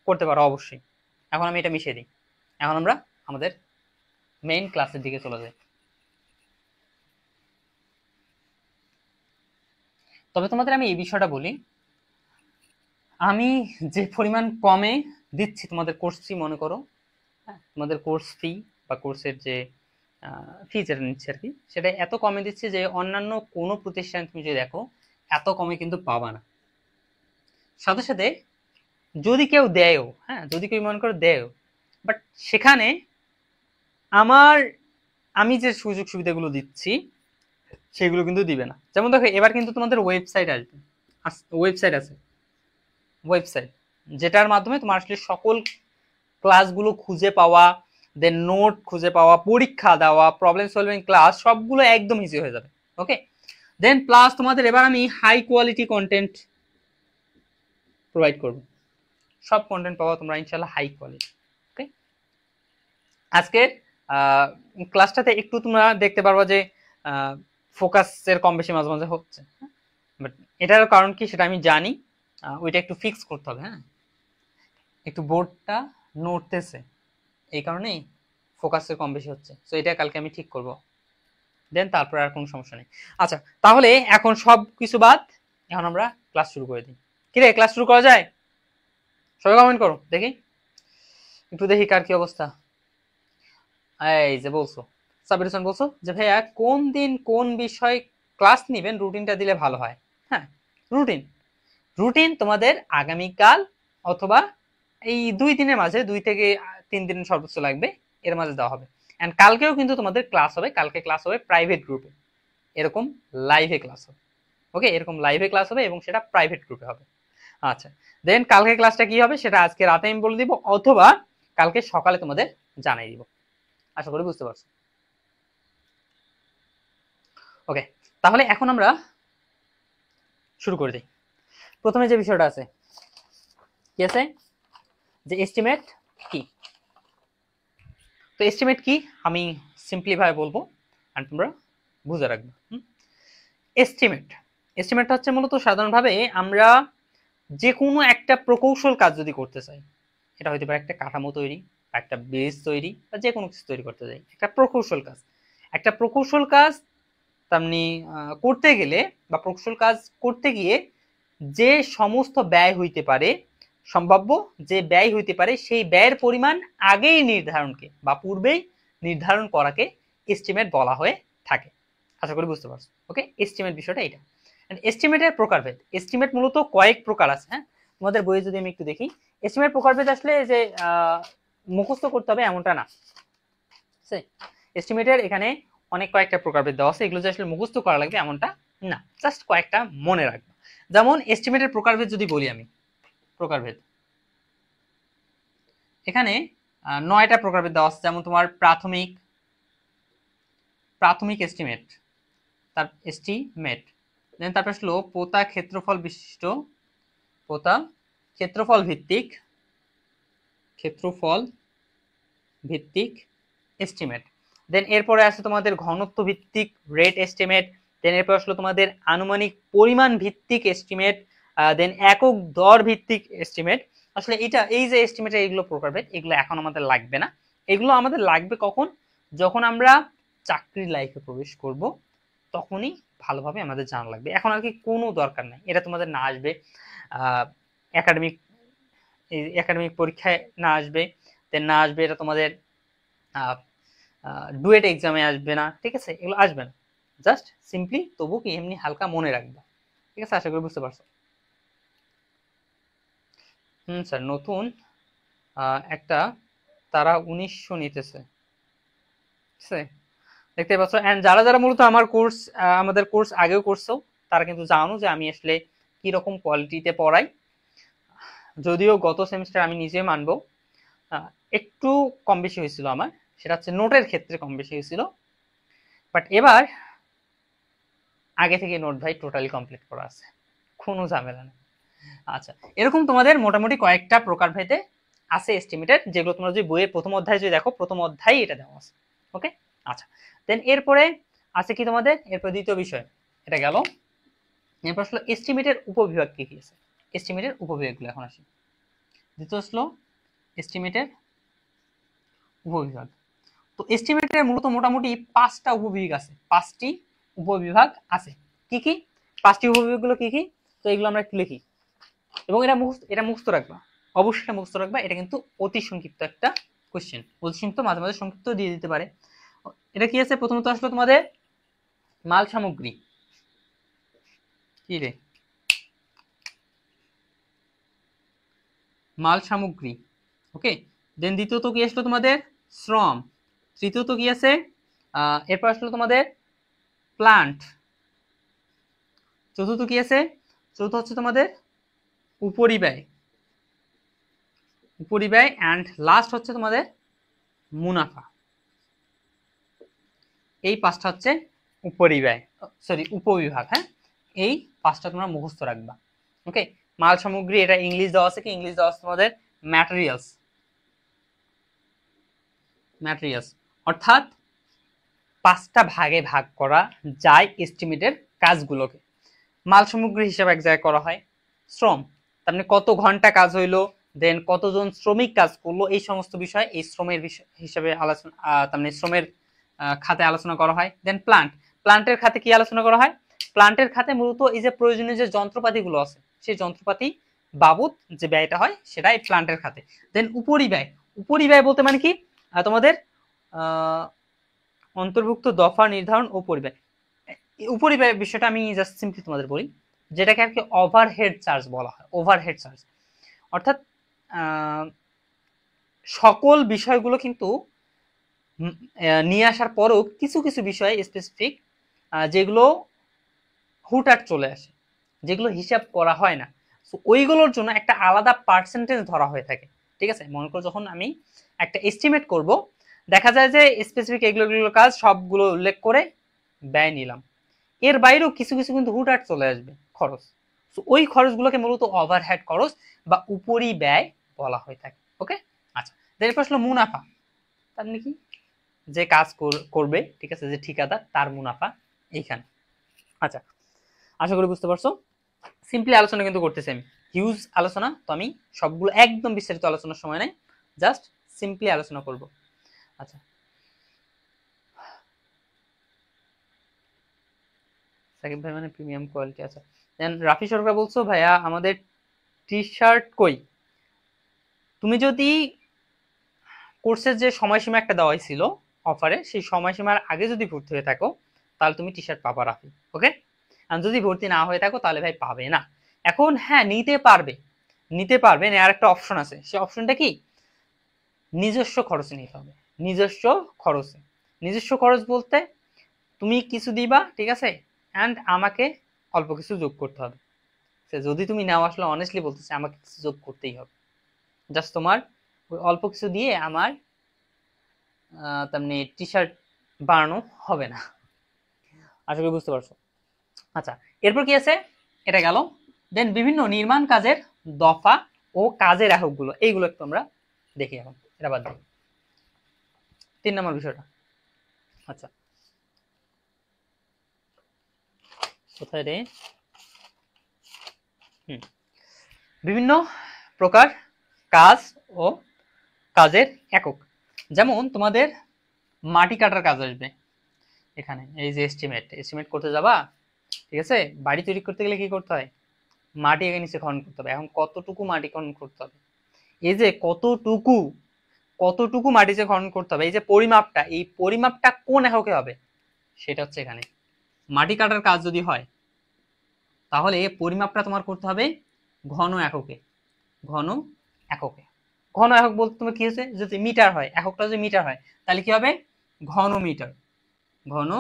করতে পারো অবশ্যই। এখন আমি এটা মিশিয়ে দিই, এখন আমরা আমাদের মেইন ক্লাসের দিকে চলে যাই। তবে তোমাদের আমি এই বিষয়টা বলি, আমি যে পরিমাণ কমে দিচ্ছি তোমাদের কোর্স ফি, মনে করো, হ্যাঁ, তোমাদের কোর্স ফি বা কোর্সের যে ফি যেটা নিচ্ছে আর কি, সেটা এত কমে দিচ্ছি যে অন্যান্য কোনো প্রতিষ্ঠান তুমি যদি দেখো এত কমে কিন্তু পাবা না। সাথে সাথে যদি কেউ দেয়ও, হ্যাঁ, যদি কেউ মনে করো দেয়ও, বাট সেখানে আমার আমি যে সুযোগ সুবিধাগুলো দিচ্ছি সেগুলো কিন্তু দিবে না। যেমন দেখো এবার কিন্তু তোমাদের ওয়েবসাইট আসবে, ওয়েবসাইট আছে, ওয়েবসাইট যেটার মাধ্যমে তোমার আসলে সকল ক্লাসগুলো খুঁজে পাওয়া, দেন নোট খুঁজে পাওয়া, পরীক্ষা দেওয়া, প্রবলেম সলভিং ক্লাস সবগুলো একদম ইজি হয়ে যাবে। ওকে, দেন প্লাস তোমাদের এবার আমি হাই কোয়ালিটি কন্টেন্ট প্রোভাইড করব, সব কন্টেন্ট পাওয়া তোমরা ইনশাল্লাহ হাই কোয়ালিটি। ওকে, আজকে ক্লাসটাতে একটু তোমরা দেখতে পারবা যে ফোকাসের কম বেশি মাঝে মাঝে হচ্ছে, বাট এটার কারণ কি সেটা আমি জানি, ওইটা একটু ফিক্স করতে হবে। হ্যাঁ, একটু বোর্ডটা নড়তেছে, এই কারণেই ফোকাসের কম বেশি হচ্ছে। তো এটা কালকে আমি ঠিক করব, দেন তারপর আর কোনো সমস্যা নেই। আচ্ছা, তাহলে এখন সব কিছু বাদ, এখন আমরা ক্লাস শুরু করে দিই। কি রে, ক্লাস শুরু করা যায়? সবাই কমেন্ট করো দেখি, একটু দেখি কার কি অবস্থা। এই যে বলছো, সাবির হোসেন বলছো যে ভাইয়া কোন দিন কোন বিষয় ক্লাস নিবেন, রুটিনটা দিলে ভালো হয়। হ্যাঁ, রুটিন, রুটিন তোমাদের আগামীকাল অথবা এই 2 দিনের মাঝে, 2 থেকে 3 দিন সর্বোচ্চ লাগবে, এর মাঝে দেওয়া হবে। এন্ড কালকেও কিন্তু তোমাদের ক্লাস হবে, কালকে ক্লাস হবে প্রাইভেট গ্রুপে, এরকম লাইভে ক্লাস হবে। ওকে, এরকম লাইভে ক্লাস হবে এবং সেটা প্রাইভেট গ্রুপে হবে। আচ্ছা, দেন কালকে ক্লাসটা কি হবে সেটা আজকে রাতে আমি বলে দিব, অথবা কালকে সকালে তোমাদের জানাই দিব। আশা করি বুঝতে পারছো। ওকে, তাহলে এখন আমরা শুরু করে দিই। প্রথমে যে বিষয়টা আছে কি আছে, যে এস্টিমেট কি। তো এস্টিমেট কি আমি সিম্পলি ভাবে বলবো আর তোমরা বুঝে রাখবে। এস্টিমেট, এস্টিমেটটা হচ্ছে মূলত সাধারণভাবে আমরা যে কোনো একটা প্রকৌশল কাজ যদি করতে চাই, এটা হতে পারে একটা কাঠামো তৈরি, একটা ব্রিজ তৈরি বা যে কোনো কিছু তৈরি করতে যাই, একটা প্রকৌশল কাজ। একটা প্রকৌশল কাজ তেমনি করতে গেলে বা প্রকৌশল কাজ করতে গিয়ে যে সমস্ত ব্যয় হইতে পারে, সম্ভাব্য যে ব্যয় হইতে পারে, সেই ব্যয়ের পরিমাণ আগেই নির্ধারণকে বা পূর্বেই নির্ধারণ করাকে এস্টিমেট বলা হয়ে থাকে। আশা করি বুঝতে পারছো। ওকে, এস্টিমেট বিষয়টা এটা। এস্টিমেটের প্রকারভেদ, এস্টিমেট মূলত কয়েক প্রকার আছে। হ্যাঁ, তোমাদের বইয়ে যদি আমি একটু দেখি, এস্টিমেট প্রকারভেদ আসলে যে মুখস্থ করতে হবে এমনটা না। এস্টিমেটের এখানে অনেক কয়েকটা প্রকারভেদ দেওয়া আছে, এগুলো যে আসলে মুখস্থ করা লাগবে এমনটা না, জাস্ট কয়েকটা মনে রাখবে। যেমন এস্টিমেটের প্রকারভেদ যদি বলি আমি, প্রকারভেদ এখানে 9টা প্রকারভেদ দেওয়া আছে। যেমন তোমার প্রাথমিক এস্টিমেট, তার এস্টিমেট, দেন তারপর আসলো পোতা ক্ষেত্রফল বিশিষ্ট, পোতা ক্ষেত্রফল ভিত্তিক এস্টিমেট। দেন এরপরে আসে তোমাদের ঘনত্ব ভিত্তিক রেট এস্টিমেট। দেন এরপর আসলো তোমাদের আনুমানিক পরিমাণ ভিত্তিক এস্টিমেট। দেন একক দর ভিত্তিক এস্টিমেট। আসলে এই যে এস্টিমেটের এইগুলো প্রকারভেদ, এগুলো এখন আমাদের লাগবে না। এগুলো আমাদের লাগবে কখন? যখন আমরা চাকরির লাইফে প্রবেশ করব, তখনই ভালোভাবে আমাদের জানা লাগবে। এখন আর কি কোনো দরকার নাই, এটা তোমাদের না আসবে একাডেমিক পরীক্ষায় না আসবে, দেন না আসবে এটা তোমাদের ডুয়েট এক্সামে আসবে না, ঠিক আছে, এগুলো আসবে না। জাস্ট সিম্পলি তবু কি এমনি হালকা মনে রাখবা, ঠিক আছে? আশা করি বুঝতে পারছো। স্যার নতুন একটা তারা 1900 নিতেছে, ঠিক আছে, দেখতে পাচ্ছ। এন্ড যারা যারা মূলত আমাদের কোর্স আগেও করছো, তারা কিন্তু জানো যে আমি আসলে কি রকম কোয়ালিটিতে পড়াই। যদিও গত সেমিস্টার আমি নিজে মানবো একটু কম বেশি হয়েছিল আমার, সেটা হচ্ছে নোটের ক্ষেত্রে কম বেশি হয়েছিল, বাট এবার আগে থেকে নোট ভাই টোটালি কমপ্লিট করা আছে, কোনো ঝামেলা নেই। আচ্ছা, এরকম তোমাদের মোটামুটি কয়েকটা প্রকারভেদে আছে এস্টিমেটের, যেগুলো তোমরা যদি বইয়ের প্রথম অধ্যায় যদি দেখো, প্রথম অধ্যায় এটা দেওয়া আছে। ওকে, আচ্ছা, দেন এরপরে আছে কি তোমাদের, এরপর দ্বিতীয় বিষয় এটা গেল। এরপর আসলে এস্টিমেটের উপবিভাগ কি কি আছে, এস্টিমেটের উপবিভাগগুলো এখন আসি। দ্বিতীয় আসলো এস্টিমেটের উপবিভাগ। তো এস্টিমেটের মূলত মোটামুটি 5টা উপবিভাগ আছে, 5টি উপবিভাগ আছে। কি কি 5টি উপবিভাগগুলো কি কি? তো এগুলো আমরা একটু লিখি এবং এটা মুখস্থ রাখবা, অবশ্যই এটা মুখস্থ রাখবা। এটা কিন্তু অতি সংক্ষিপ্ত একটা কোশ্চেন, অতি সংক্ষিপ্ত, মাঝে মাঝে সংক্ষিপ্ত দিয়ে দিতে পারে। এটা কি আছে? প্রথমত আসলো তোমাদের মাল সামগ্রী, কি রে, মাল সামগ্রী। ওকে, দেন দ্বিতীয়ত কি আসলো তোমাদের শ্রম। তৃতীয়ত কি আছে, এরপর আসলো তোমাদের প্লান্ট। চতুর্থ কি আছে? চতুর্থ হচ্ছে তোমাদের উপরিব্যয়, অ্যান্ড লাস্ট হচ্ছে তোমাদের মুনাফা। এই 5টা হচ্ছে উপবিভাগ। হ্যাঁ, এই 5টা তোমরা মুখস্থ রাখবা। ওকে, মাল সামগ্রী, এটা ইংলিশ দেওয়া আছে, কি ইংলিশ দেওয়া আছে তোমাদের ম্যাটেরিয়ালস, অর্থাৎ 5টা ভাগে ভাগ করা যায় এস্টিমেটের কাজগুলোকে। মাল সামগ্রী হিসাবে এক জায়গায় করা হয়, শ্রম তার মানে কত ঘন্টা কাজ হইলো, দেন কতজন শ্রমিক কাজ করলো, এই সমস্ত বিষয় এই শ্রমের বিষয় হিসাবে আলোচনা, তার মানে শ্রমের খাতে আলোচনা করা হয়। দেন প্লান্টের খাতে কি আলোচনা করা হয়? প্লান্টের খাতে মূলত এই যে প্রয়োজনীয় যে যন্ত্রপাতিগুলো আছে, সেই যন্ত্রপাতি বাবদ যে ব্যয়টা হয় সেটা এই প্লান্টের খাতে। দেন উপরিব্যয় বলতে মানে কি, তোমাদের অন্তর্ভুক্ত দফা নির্ধারণ ও পরিব্যয়। উপরিব্যয় বিষয়টা আমি জাস্ট সিম্পলি তোমাদের বলি, যেটাকে আর কি ওভারহেড চার্জ বলা হয়। ওভারহেড চার্জ অর্থাৎ সকল বিষয়গুলো কিন্তু নিয়ে আসার পরেও কিছু কিছু বিষয় স্পেসিফিক যেগুলো হুটহাট চলে আসে, যেগুলো হিসাব করা হয় না, ওইগুলোর জন্য একটা আলাদা পার্সেন্টেজ ধরা হয়ে থাকে। ঠিক আছে, মনে করো যখন আমি একটা এস্টিমেট করব, দেখা যায় যে স্পেসিফিক এগুলো কাজ সবগুলো উল্লেখ করে ব্যয় নিলাম, এর বাইরেও কিছু কিছু কিন্তু হুটহাট চলে আসবে খরচ, ওই খরচগুলোকে মূলত ওভারহেড খরচ বা উপরি ব্যয় বলা হয়ে থাকে। ওকে, আচ্ছা, এরপর আসলে মুনাফা, তার মানে কি, যে কাজ করবে, ঠিক আছে, যে ঠিকাদার তার মুনাফা এইখানে। আচ্ছা, আশা করি বুঝতে পারছো। সিম্পলি আলোচনা কিন্তু করতেছি আমি, হিউজ আলোচনা, তো আমি সবগুলো একদম বিস্তারিত আলোচনার সময় নাই, জাস্ট সিম্পলি আলোচনা করব। আচ্ছা, সাকিব ভাই মানে প্রিমিয়াম কোয়ালিটি। আচ্ছা, দেন রাফি সরকার বলছো ভাইয়া আমাদের টি শার্ট কই? তুমি যদি কোর্সের যে সময়সীমা একটা দেওয়া ছিল অফারে, সেই সময়সীমার আগে যদি ভর্তি হয়ে থাকো তাহলে তুমি টি শার্ট পাবা রাফি, ওকে। আর যদি ভর্তি না হয়ে থাকো তাহলে ভাই পাবে না। এখন হ্যাঁ, নিতে পারবে, নিতে পারবে, নেওয়ার একটা অপশন আছে। সেই অপশনটা কি? নিজস্ব খরচে নিতে হবে। নিজস্ব খরচে, নিজস্ব খরচ বলতে তুমি কিছু দিবা, ঠিক আছে, অ্যান্ড আমাকে অল্প কিছু যোগ করতে হবে। যদি তুমি নাও, আসলে অনেস্টলি বলতেছি, আমাকে কিছু যোগ করতেই হবে। জাস্ট তোমার ওই অল্প কিছু দিয়ে আমার তেমনি টি শার্ট বানানো হবে না। আশা করি বুঝতে পারছো। আচ্ছা, এরপর কি আছে? এটা গেল। দেন বিভিন্ন নির্মাণ কাজের দফা ও কাজের এককগুলো, এইগুলো একটু আমরা দেখি এখন। এটা বাদ দিই, 3 নম্বর বিষয়টা। আচ্ছা, কোথায় রে? বিভিন্ন প্রকার কাজ ও কাজের একক। যেমন তোমাদের মাটি কাটার কাজ আসবে এখানে, এই যে এস্টিমেট করতে যাবা, ঠিক আছে। বাড়ি তৈরি করতে গেলে কি করতে হয়? মাটি এখানে নিচে খনন করতে হবে। এখন কতটুকু মাটি খনন করতে হবে, এই যে কতটুকু কতটুকু মাটি যে খনন করতে হবে, এই যে পরিমাপটা, এই পরিমাপটা কোন এককে হবে সেটা হচ্ছে এখানে। মাটি কাটার কাজ যদি হয় তাহলে পরিমাপটা তোমার করতে হবে ঘন এককে। ঘন এককে, ঘন একক বলতে তোমার কি হচ্ছে, যদি মিটার হয়, এককটা যদি মিটার হয় তাহলে কি হবে? ঘন মিটার, ঘন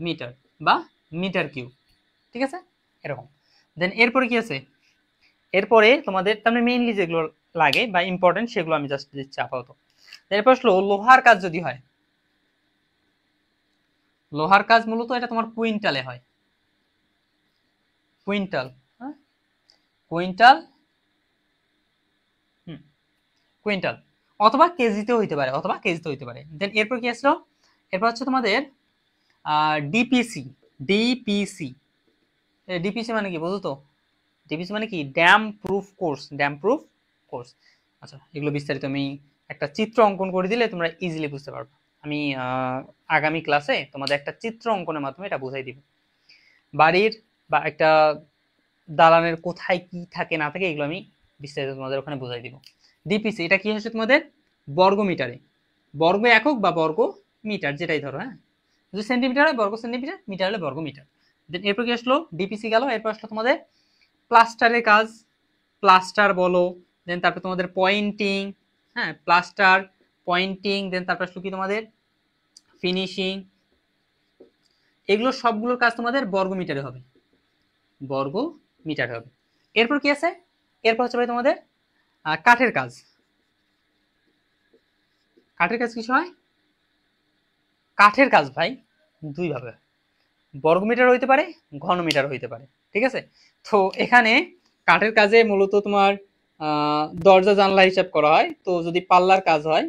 মিটার বা মিটার কিউব, ঠিক আছে, এরকম। দেন এরপরে কি আছে? এরপরে তোমাদের তার মেইনলি যেগুলো লাগে বা ইম্পর্টেন্ট সেগুলো আমি জাস্ট দিচ্ছি আপাতত। এরপর আসলো লোহার কাজ যদি হয়, লোহার কাজ মূলত এটা তোমার কুইন্টালে হয়। কুইন্টাল, হ্যাঁ, কুইন্টাল, কুইন্টাল অথবা কেজিতেও হইতে পারে, অথবা কেজিতে হইতে পারে। দেন এরপর কি আসলো? এরপর হচ্ছে তোমাদের ডিপিসি। ডিপিসি, ডিপিসি মানে কি বুঝো তো? ডিপিসি মানে কি? Dam proof course, dam proof course. আচ্ছা, এগুলো বিস্তারিত আমি একটা চিত্র অঙ্কন করে দিলে তোমরা ইজিলি বুঝতে পারবে। আমি আগামী ক্লাসে তোমাদের একটা চিত্র অঙ্কনের মাধ্যমে এটা বুঝাই দিব। বাড়ির বা একটা দালানের কোথায় কি থাকে না থাকে এগুলো আমি বিস্তারিত তোমাদের ওখানে বুঝাই দিব। ডিপিসি এটা কি হচ্ছে তোমাদের বর্গ মিটারে, বর্গ একক বা বর্গ মিটার যেটাই ধরো, হ্যাঁ। যদি সেন্টিমিটার হয় বর্গ সেন্টিমিটার, মিটার হলে বর্গ মিটার। দেন এরপর কি আসলো? ডিপিসি গেল। এরপর আসলো তোমাদের প্লাস্টারের কাজ, প্লাস্টার বলো, দেন তারপর তোমাদের পয়েন্টিং, হ্যাঁ, প্লাস্টার, পয়েন্টিং, দেন তারপর আসলো কি তোমাদের ফিনিশিং। এগুলো সবগুলোর কাজ তোমাদের বর্গ মিটারে হবে, বর্গ মিটারে হবে। এরপর কি আছে? এরপর হচ্ছে ভাই তোমাদের কাঠের কাজ। কাঠের কাজ কিছু হয়? কাঠের কাজ ভাই দুই ভাবে, বর্গ মিটার হইতে পারে, ঘন মিটার হইতে পারে, ঠিক আছে। তো এখানে কাঠের কাজে মূলত তোমার দরজা জানলা হিসাব করা হয়। তো যদি পাল্লার কাজ হয়,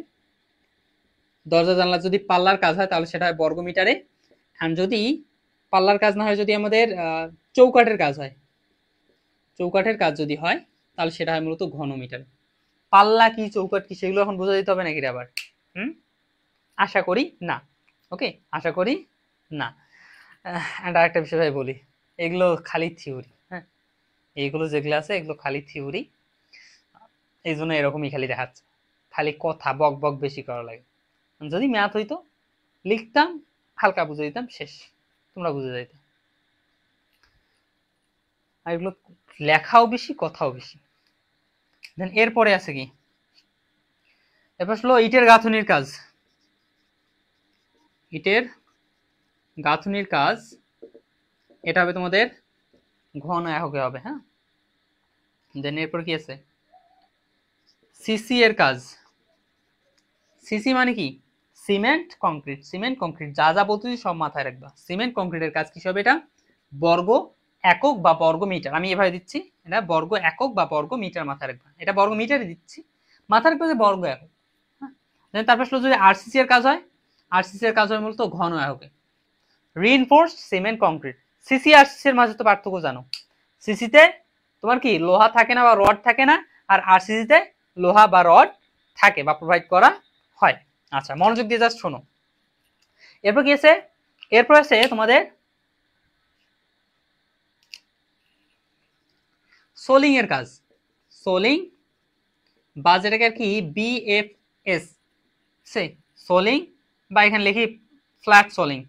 দরজা জানলা যদি পাল্লার কাজ হয় তাহলে সেটা হয় বর্গ মিটারে। আর যদি পাল্লার কাজ না হয়, যদি আমাদের চৌকাঠের কাজ হয়, চৌকাঠের কাজ যদি হয় তাহলে সেটা হয় মূলত ঘন মিটারে। পাল্লা কি চৌকাঠ কি সেগুলো এখন বোঝা দিতে হবে নাকি আবার? আশা করি না, ওকে, আশা করি না। আর একটা বিষয় ভাই বলি, এগুলো খালি থিওরি, হ্যাঁ, এইগুলো যেগুলো আছে এগুলো খালি থিওরি, এই জন্য এরকমই খালি দেখাচ্ছে, খালি কথা বক বক বেশি করা লাগে। যদি ম্যাথ হইতো লিখতাম, হালকা বুঝে দিতাম, শেষ, তোমরা বুঝে যাইতে। আর এগুলো লেখাও বেশি, কথাও বেশি। দেন এরপরে আছে কি? এরপর আসলো ইটের গাঁথুনির কাজ। ইটের গাঁথুনির কাজ, এটা হবে তোমাদের ঘন এককে হবে, হ্যাঁ। দেন এরপর কি আছে? সিসি এর কাজ। সিসি মানে কি? সিমেন্ট কংক্রিট, সিমেন্ট কংক্রিট, যা যা বলতেছি সব মাথায় রাখবা। সিমেন্ট কংক্রিটের কাজ কি হবে? এটা বর্গ একক বা বর্গ মিটার, আমি এভাবে দিচ্ছি, এটা বর্গ একক বা বর্গ মিটার, মাথায় রাখবা। এটা বর্গ মিটারে দিচ্ছি, মাথায় রাখবে যে বর্গ একক, হ্যাঁ। তারপর যদি আরসিসি এর কাজ হয়, আরসিসি এর কাজ হয় মূলত ঘন এককে, রিইনফোর্সড সিমেন্ট কংক্রিট। সিসি আর সিসি এর মাঝে তো পার্থক্য জানো। সিসিতে তোমার কি লোহা থাকে না বা রড থাকে না, আর আরসিসিতে লোহা বা রড থাকে বা প্রোভাইড করা হয়। আচ্ছা, মনোযোগ দিয়ে জাস্ট শোনো। এরপর কি আছে? এরপর আছে তোমাদের সোলিং এর কাজ। সোলিং বা যেটাকে আর কি বিএফএস, সে সোলিং বা এখানে লিখি ফ্ল্যাট সোলিং,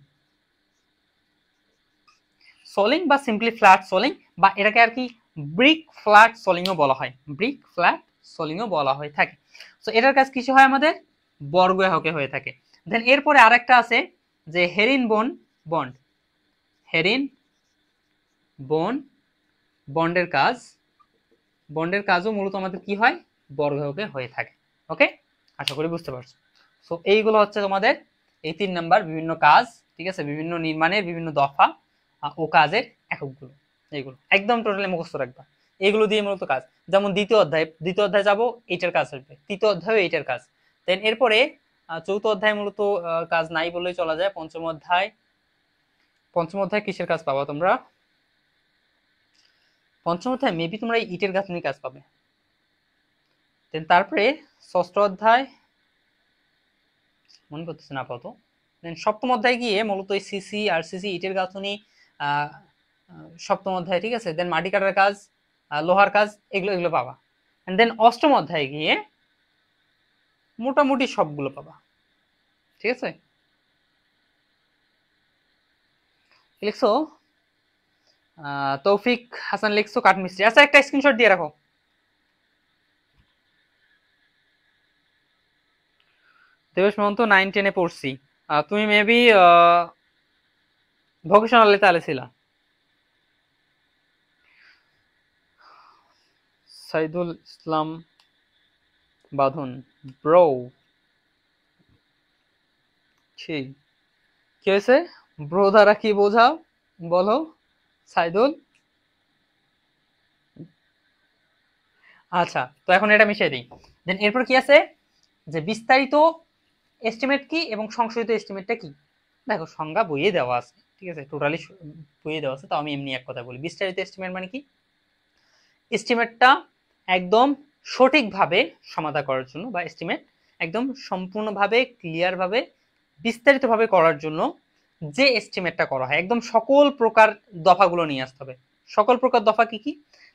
সোলিং বা সিম্পলি ফ্ল্যাট সোলিং, বা এটাকে আর কি ব্রিক ফ্ল্যাট সোলিংও বলা হয়, ব্রিক ফ্ল্যাট সোলিংও বলা হয়ে থাকে। তো এটার কাজ কিছু হয় আমাদের বর্গ এককে হয়ে থাকে। দেন এরপরে আরেকটা আছে যে হেরিন বোন বন্ড, হেরিন বোন বন্ডের কাজ, বন্ডের কাজও মূলত আমাদের কি হয় বর্গ এককে হয়ে থাকে। ওকে, আশা করি বুঝতে পারছো। সো এইগুলো হচ্ছে তোমাদের এই 3 নাম্বার বিভিন্ন কাজ, ঠিক আছে, বিভিন্ন নির্মাণের বিভিন্ন দফা ও কাজের এককগুলো, এইগুলো একদম টোটালি মুখস্থ রাখবা। এগুলো দিয়ে মূলত কাজ, যেমন দ্বিতীয় অধ্যায় যাব এইটার কাজ আসবে, তৃতীয় অধ্যায় এইটার কাজ। দেন এরপরে চতুর্থ অধ্যায় মূলত কাজ নাই বললেই চলা যায়। পঞ্চম অধ্যায় কিসের কাজ পাবা তোমরা? পঞ্চম অধ্যায় মেবি তোমরা ইটের গাঁথনি কাজ পাবে। দেন তারপরে ষষ্ঠ অধ্যায় মনে করতেছে না আপাতত। দেন সপ্তম অধ্যায় গিয়ে মূলত সিসি আর সিসি ইটের গাঁথনি সপ্তম অধ্যায়, ঠিক আছে। দেন মাটি কাটার কাজ, লোহার কাজ, এগুলো এগুলো পাবা। এন্ড দেন অষ্টম অধ্যায়ে গিয়ে মোটামুটি সবগুলো পাবা, ঠিক আছে। লিখছো তৌফিক হাসান, লিখছো কাঠমিস্ত্রি। আচ্ছা, একটা স্ক্রিনশট দিয়ে রাখো। দেবেশ মহন্ত 9-10-এ পড়ছি। তুমি মেবি ভোকেশনালে তাহলে ছিলা। সাইদুল ইসলাম বাঁধন ব্রো, ঠিক কি হয়েছে ব্রো দ্বারা কি বোঝাও বলো সাইদুল? আচ্ছা, তো এখন এটা মিশিয়ে দিই। দেন এরপর কি আছে যে বিস্তারিত এস্টিমেট কি এবং সংশোধিত এস্টিমেটটা কি। দেখো সংজ্ঞা বইয়ে দেওয়া আছে, ঠিক আছে, টোটালি বইয়ে দেওয়া আছে, তো আমি এমনি এক কথা বলি। বিস্তারিত এস্টিমেট মানে কি? এস্টিমেটটা একদম সঠিকভাবে সমাধান করার জন্য, বা এস্টিমেট একদম সম্পূর্ণভাবে ক্লিয়ারভাবে বিস্তারিতভাবে করার জন্য যে এস্টিমেটটা করা হয়, একদম সকল প্রকার দফাগুলো নিয়ে আসতে হবে। সকল প্রকার দফা কি কি?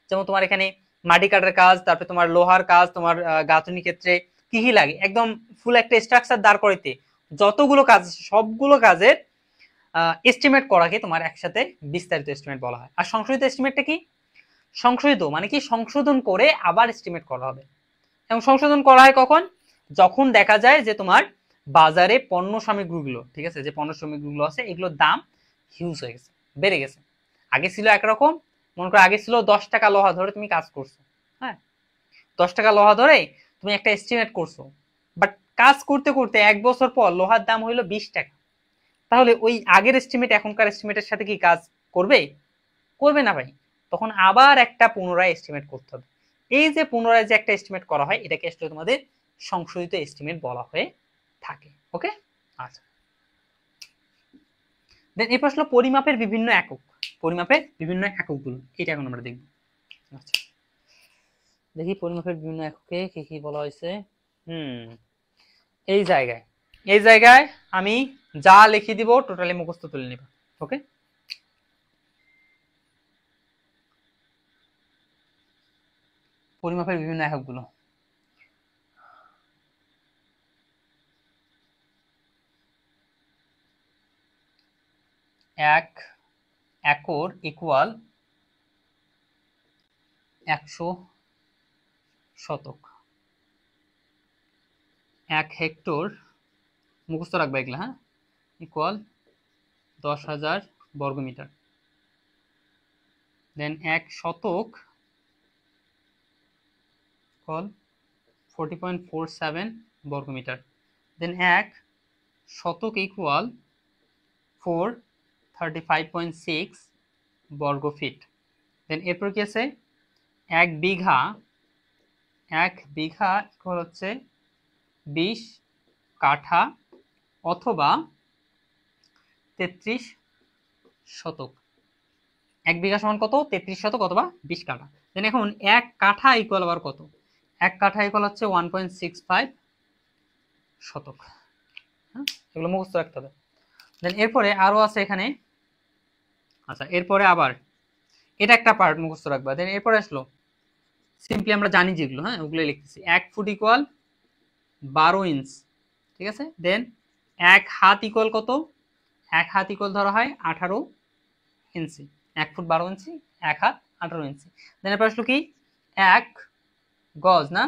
যেমন তোমার এখানে মাটি কাটার কাজ, তারপরে তোমার লোহার কাজ, তোমার গাঁথনি ক্ষেত্রে কি কি লাগে, একদম ফুল একটা স্ট্রাকচার দাঁড় করাইতে যতগুলো কাজ, সবগুলো কাজের এস্টিমেট করাকে তোমার একসাথে বিস্তারিত এস্টিমেট বলা হয়। আর সংশোধিত এস্টিমেটটা কি? সংশোধিত মানে কি সংশোধন করে আবার এস্টিমেট করা হবে। এবং সংশোধন করা হয় কখন? যখন দেখা যায় যে তোমার বাজারে পণ্য সামগ্রীগুলো, ঠিক আছে, যে পণ্য সামগ্রীগুলো আছে এগুলোর দাম হিউজ হয়ে গেছে, বেড়ে গেছে। আগে ছিল একরকম, মনে করো আগে ছিল 10 টাকা লোহা ধরে তুমি কাজ করছো, হ্যাঁ, 10 টাকা লোহা ধরে তুমি একটা এস্টিমেট করছো, বাট কাজ করতে করতে 1 বছর পর লোহার দাম হইলো 20 টাকা। তাহলে ওই আগের এস্টিমেট এখনকার এস্টিমেটের সাথে কি কাজ করবে? করবে না ভাই। তখন আবার একটা পুনরায় এস্টিমেট করতে হবে। এই যে পুনরায় যে একটা এস্টিমেট করা হয়, এটাকে আসলে তোমাদের সংশোধিত এস্টিমেট বলা হয়ে থাকে। ওকে, আচ্ছা। দেন এরপর আসলে পরিমাপের বিভিন্ন একক, পরিমাপের বিভিন্ন এককগুলো, এটা এখন আমরা দেখব। আচ্ছা, দেখি পরিমাপের বিভিন্ন এককে কি কি বলা হয়েছে। এই জায়গায় আমি যা লিখে দিব টোটালি মুখস্থ তুলে নিবা। ওকে, পরিমাপের বিভিন্ন এককগুলো। এক একর ইকুয়াল 100 শতক। 1 হেক্টর মুখস্থ রাখবা এগুলা, হ্যাঁ, ইকুয়াল 10,000 বর্গমিটার। দেন 1 শতক ইকুয়াল 40.47 বর্গমিটার। দেন 1 শতক ইকুয়াল 435.6 বর্গ ফিট। দেন এরপর কি আছে? 1 বিঘা ইকুয়াল হচ্ছে 20 কাঠা অথবা 33 শতক। 1 বিঘা সমান কত? 33 শতক অথবা 20 কাঠা। দেন এখন 1 কাঠা ইকুয়াল আবার কত? 1 কাঠা ইকুয়াল হচ্ছে 1.65 শতক। হ্যাঁ, এগুলো মুখস্থ রাখতে হবে। দেন এরপরে আরো আছে এখানে। আচ্ছা, এরপরে আবার এটা একটা পার্ট মুখস্থ রাখবা। দেন এরপরে আসলো সিম্পলি আমরা জানি যেগুলো, হ্যাঁ ওগুলো লিখতেছি। 1 ফুট ইকুয়াল 12 ইঞ্চ, ঠিক আছে। দেন 1 হাত ইকুয়াল কত? 1 হাত ইকুয়াল ধরা হয় 18 ইঞ্চি। 1 ফুট 12 ইঞ্চি, 1 হাত 18 ইঞ্চি। দেন এরপর আসলো কি 1 গজ, না?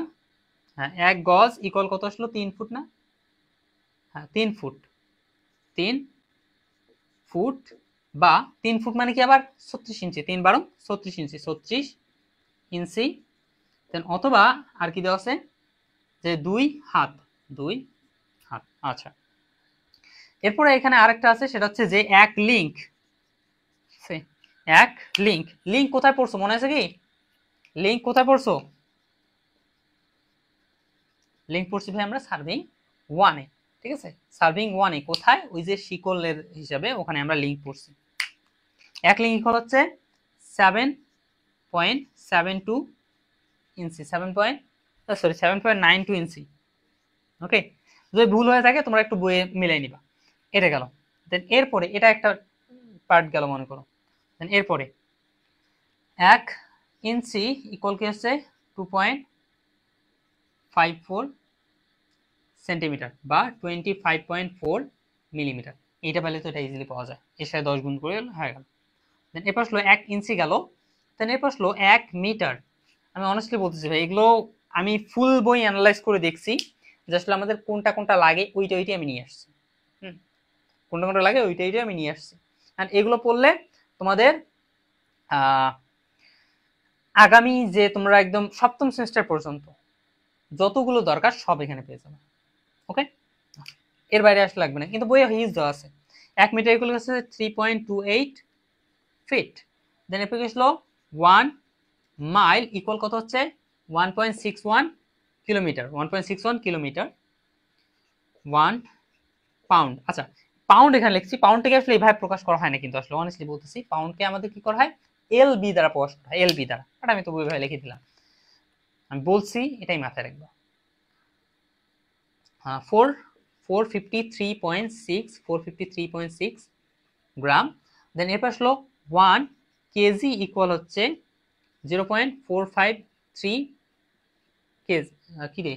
হ্যাঁ, 1 গজ ইকুয়াল কত আসলো? 3 ফুট, না? হ্যাঁ 3 ফুট। 3 ফুট বা 3 ফুট মানে কি আবার 36 ইঞ্চি। 3 12 36 ইঞ্চি, 36 ইঞ্চি। দেন অথবা আর কি দেওয়া আছে যে 2 হাত, 2 হাত। আচ্ছা, এরপরে এখানে আরেকটা আছে, সেটা হচ্ছে যে এক লিংক। এক লিংক, লিংক কোথায় পড়ছো মনে আছে কি? লিংক কোথায় পড়ছো? লিংক পড়ছি ভাই আমরা সার্ভিং 1 এ, ঠিক আছে। সার্ভিং 1 এ কোথায়? ওই যে শিকলের হিসাবে ওখানে আমরা লিংক পড়ছি। এক লিংক ইকুয়াল হচ্ছে 7.72 ইঞ্চি, 7.92 ইঞ্চি। ওকে, যদি ভুল হয়ে থাকে তোমরা একটু বইয়ে মিলাই নিবা। এটা গেল। দেন এরপরে এটা একটা পার্ট গেল মনে করো। দেন এরপরে 1 ইঞ্চি ইকুয়াল কি হচ্ছে 2.54 সেন্টিমিটার বা 25.4 মিলিমিটার। এইটা পেলে তো এটা ইজিলি পাওয়া যায়, এর সাথে 10 গুণ করে হয়ে গেল। দেন এরপর আসলো 1 ইঞ্চি গেল। দেন এরপর আসলো 1 মিটার। আমি অনেস্টলি বলতেছি ভাই, এগুলো আমি ফুল বই অ্যানালাইজ করে দেখছি যে আসলে আমাদের কোনটা কোনটা লাগে, ওইটাই আমি নিয়ে আসছি। কোনটা কোনটা লাগে ওইটাই আমি নিয়ে আসছি। এন্ড এগুলো পড়লে তোমাদের আগামী যে তোমরা একদম সপ্তম সেমিস্টার পর্যন্ত যতগুলো দরকার সব এখানে পেয়ে যাবে। ওকে, এর বাইরে আসলে লাগবে না, কিন্তু বইয়ে হিউজ দেওয়া আছে। 1 মিটার ইকুয়াল হচ্ছে 3.28 ফিট। দেন এরপর আসলো 1 মাইল ইকুয়াল কত হচ্ছে 1.61 কিলোমিটার, 1.61 কিলোমিটার। 1 পাউন্ড। আচ্ছা, পাউন্ড এখানে লিখছি, পাউন্ডটাকে আসলে এইভাবে প্রকাশ করা হয় না, কিন্তু আসলে অনেস্টলি বলতেছি পাউন্ডকে আমাদের কি করা হয় এলবি দ্বারা প্রকাশ করা হয়, এলবি দ্বারা। এটা আমি তো ওইভাবে লিখে দিলাম, আমি বলছি এটাই মাথায় রাখবো। 453.6 গ্রাম। দেন এরপর আসলো 1 কেজি ইকুয়াল হচ্ছে 0.453 কেজি, কি রে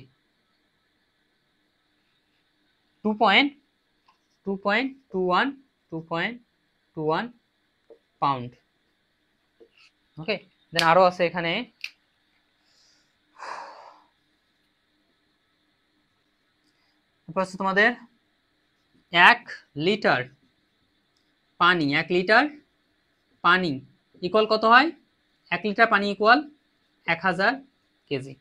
2.21 পাউন্ড। ওকে, দেন আরো আছে এখানে তোমাদের 1 লিটার পানি, 1 লিটার পানি ইকুয়াল কত হয়? 1 লিটার পানি ইকুয়াল 1000 কেজি,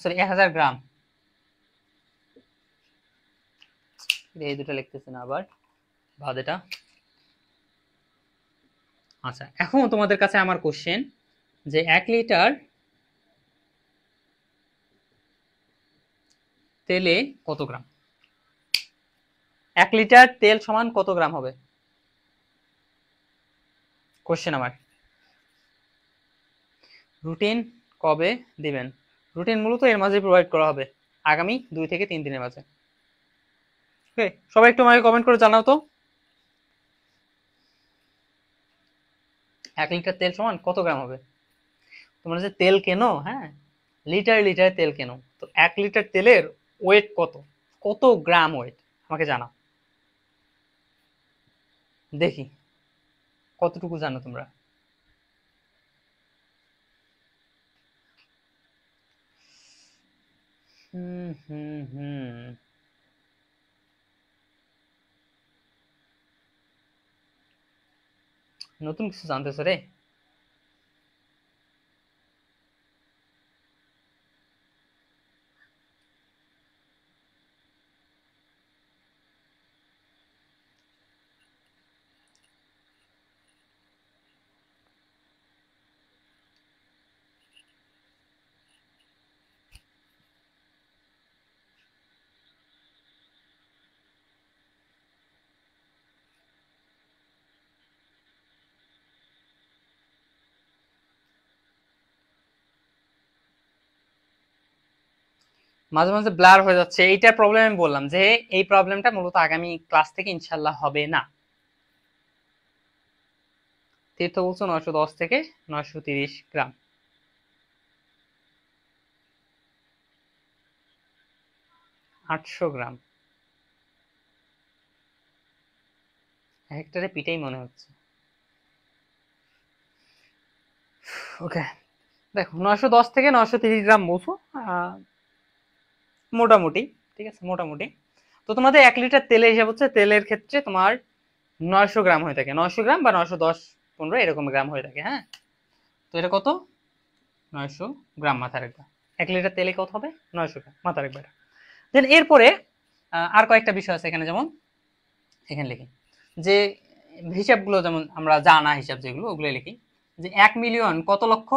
সরি 1000 গ্রাম। এই দুটো লিখতেছি না আবার, বাদ এটা। আচ্ছা, এখন তোমাদের কাছে আমার কোশ্চেন যে 1 লিটার তেলে কত গ্রাম? 1 লিটার তেল সমান কত গ্রাম হবে? কোশ্চেন আমার। রুটিন কবে দিবেন? রুটিন মূলত এর মাঝে প্রোভাইড করা হবে আগামী 2 থেকে 3 দিনের মাঝে। ওকে, সবাই একটু আমাকে কমেন্ট করে জানাও তো 1 লিটার তেল সমান কত গ্রাম হবে? তোমরা যে তেল কেনো, হ্যাঁ লিটার লিটার তেল কেনো, তো 1 লিটার তেলের ওয়েট কত, কত গ্রাম ওয়েট আমাকে জানাও দেখি কতটুকু জানো তোমরা। হুম হুম হুম নতুন কিছু জানতেছো রে। মাঝে মাঝে ব্লার হয়ে যাচ্ছে, এইটার প্রবলেম আমি বললাম যে এই প্রবলেমটা মূলত আগামী ক্লাস থেকে ইনশাল্লাহ হবে না। তীর্থ বলছো 910 থেকে 930 গ্রাম। 800 গ্রাম হেক্টরে পিটাই মনে হচ্ছে। ওকে, দেখো 910 থেকে 930 গ্রাম বলছো, মোটামুটি ঠিক আছে, মোটামুটি। তো তোমাদের 1 লিটার তেলের হিসাব হচ্ছে, তেলের ক্ষেত্রে তোমার 900 গ্রাম হয়ে থাকে, 900 গ্রাম বা 910 15 এরকম গ্রাম হয়ে থাকে। হ্যাঁ, তো এটা কত? 900 গ্রাম, মাথায় রাখবা। 1 লিটার তেলে কত হবে? 900 গ্রাম, মাথায় রাখবা এটা। দেন এরপরে আর কয়েকটা বিষয় আছে এখানে, যেমন এখানে লিখি যে হিসাবগুলো, যেমন আমরা জানা হিসাব যেগুলো, ওগুলো লিখি যে 1 মিলিয়ন কত লক্ষ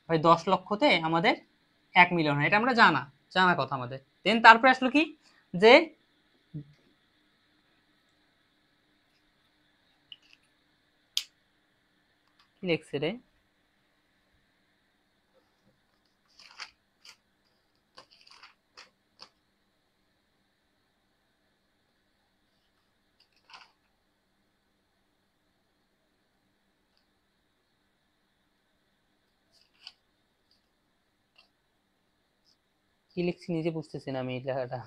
হয়, 10 লক্ষতে আমাদের 1 মিলিয়ন হয়, এটা আমরা জানা জানা কথা আমাদের। দেন তারপরে আসলো কি, যে কি লিখছে রে, কি লিখছি নিজে বুঝতেছি না আমি এই লেখাটা,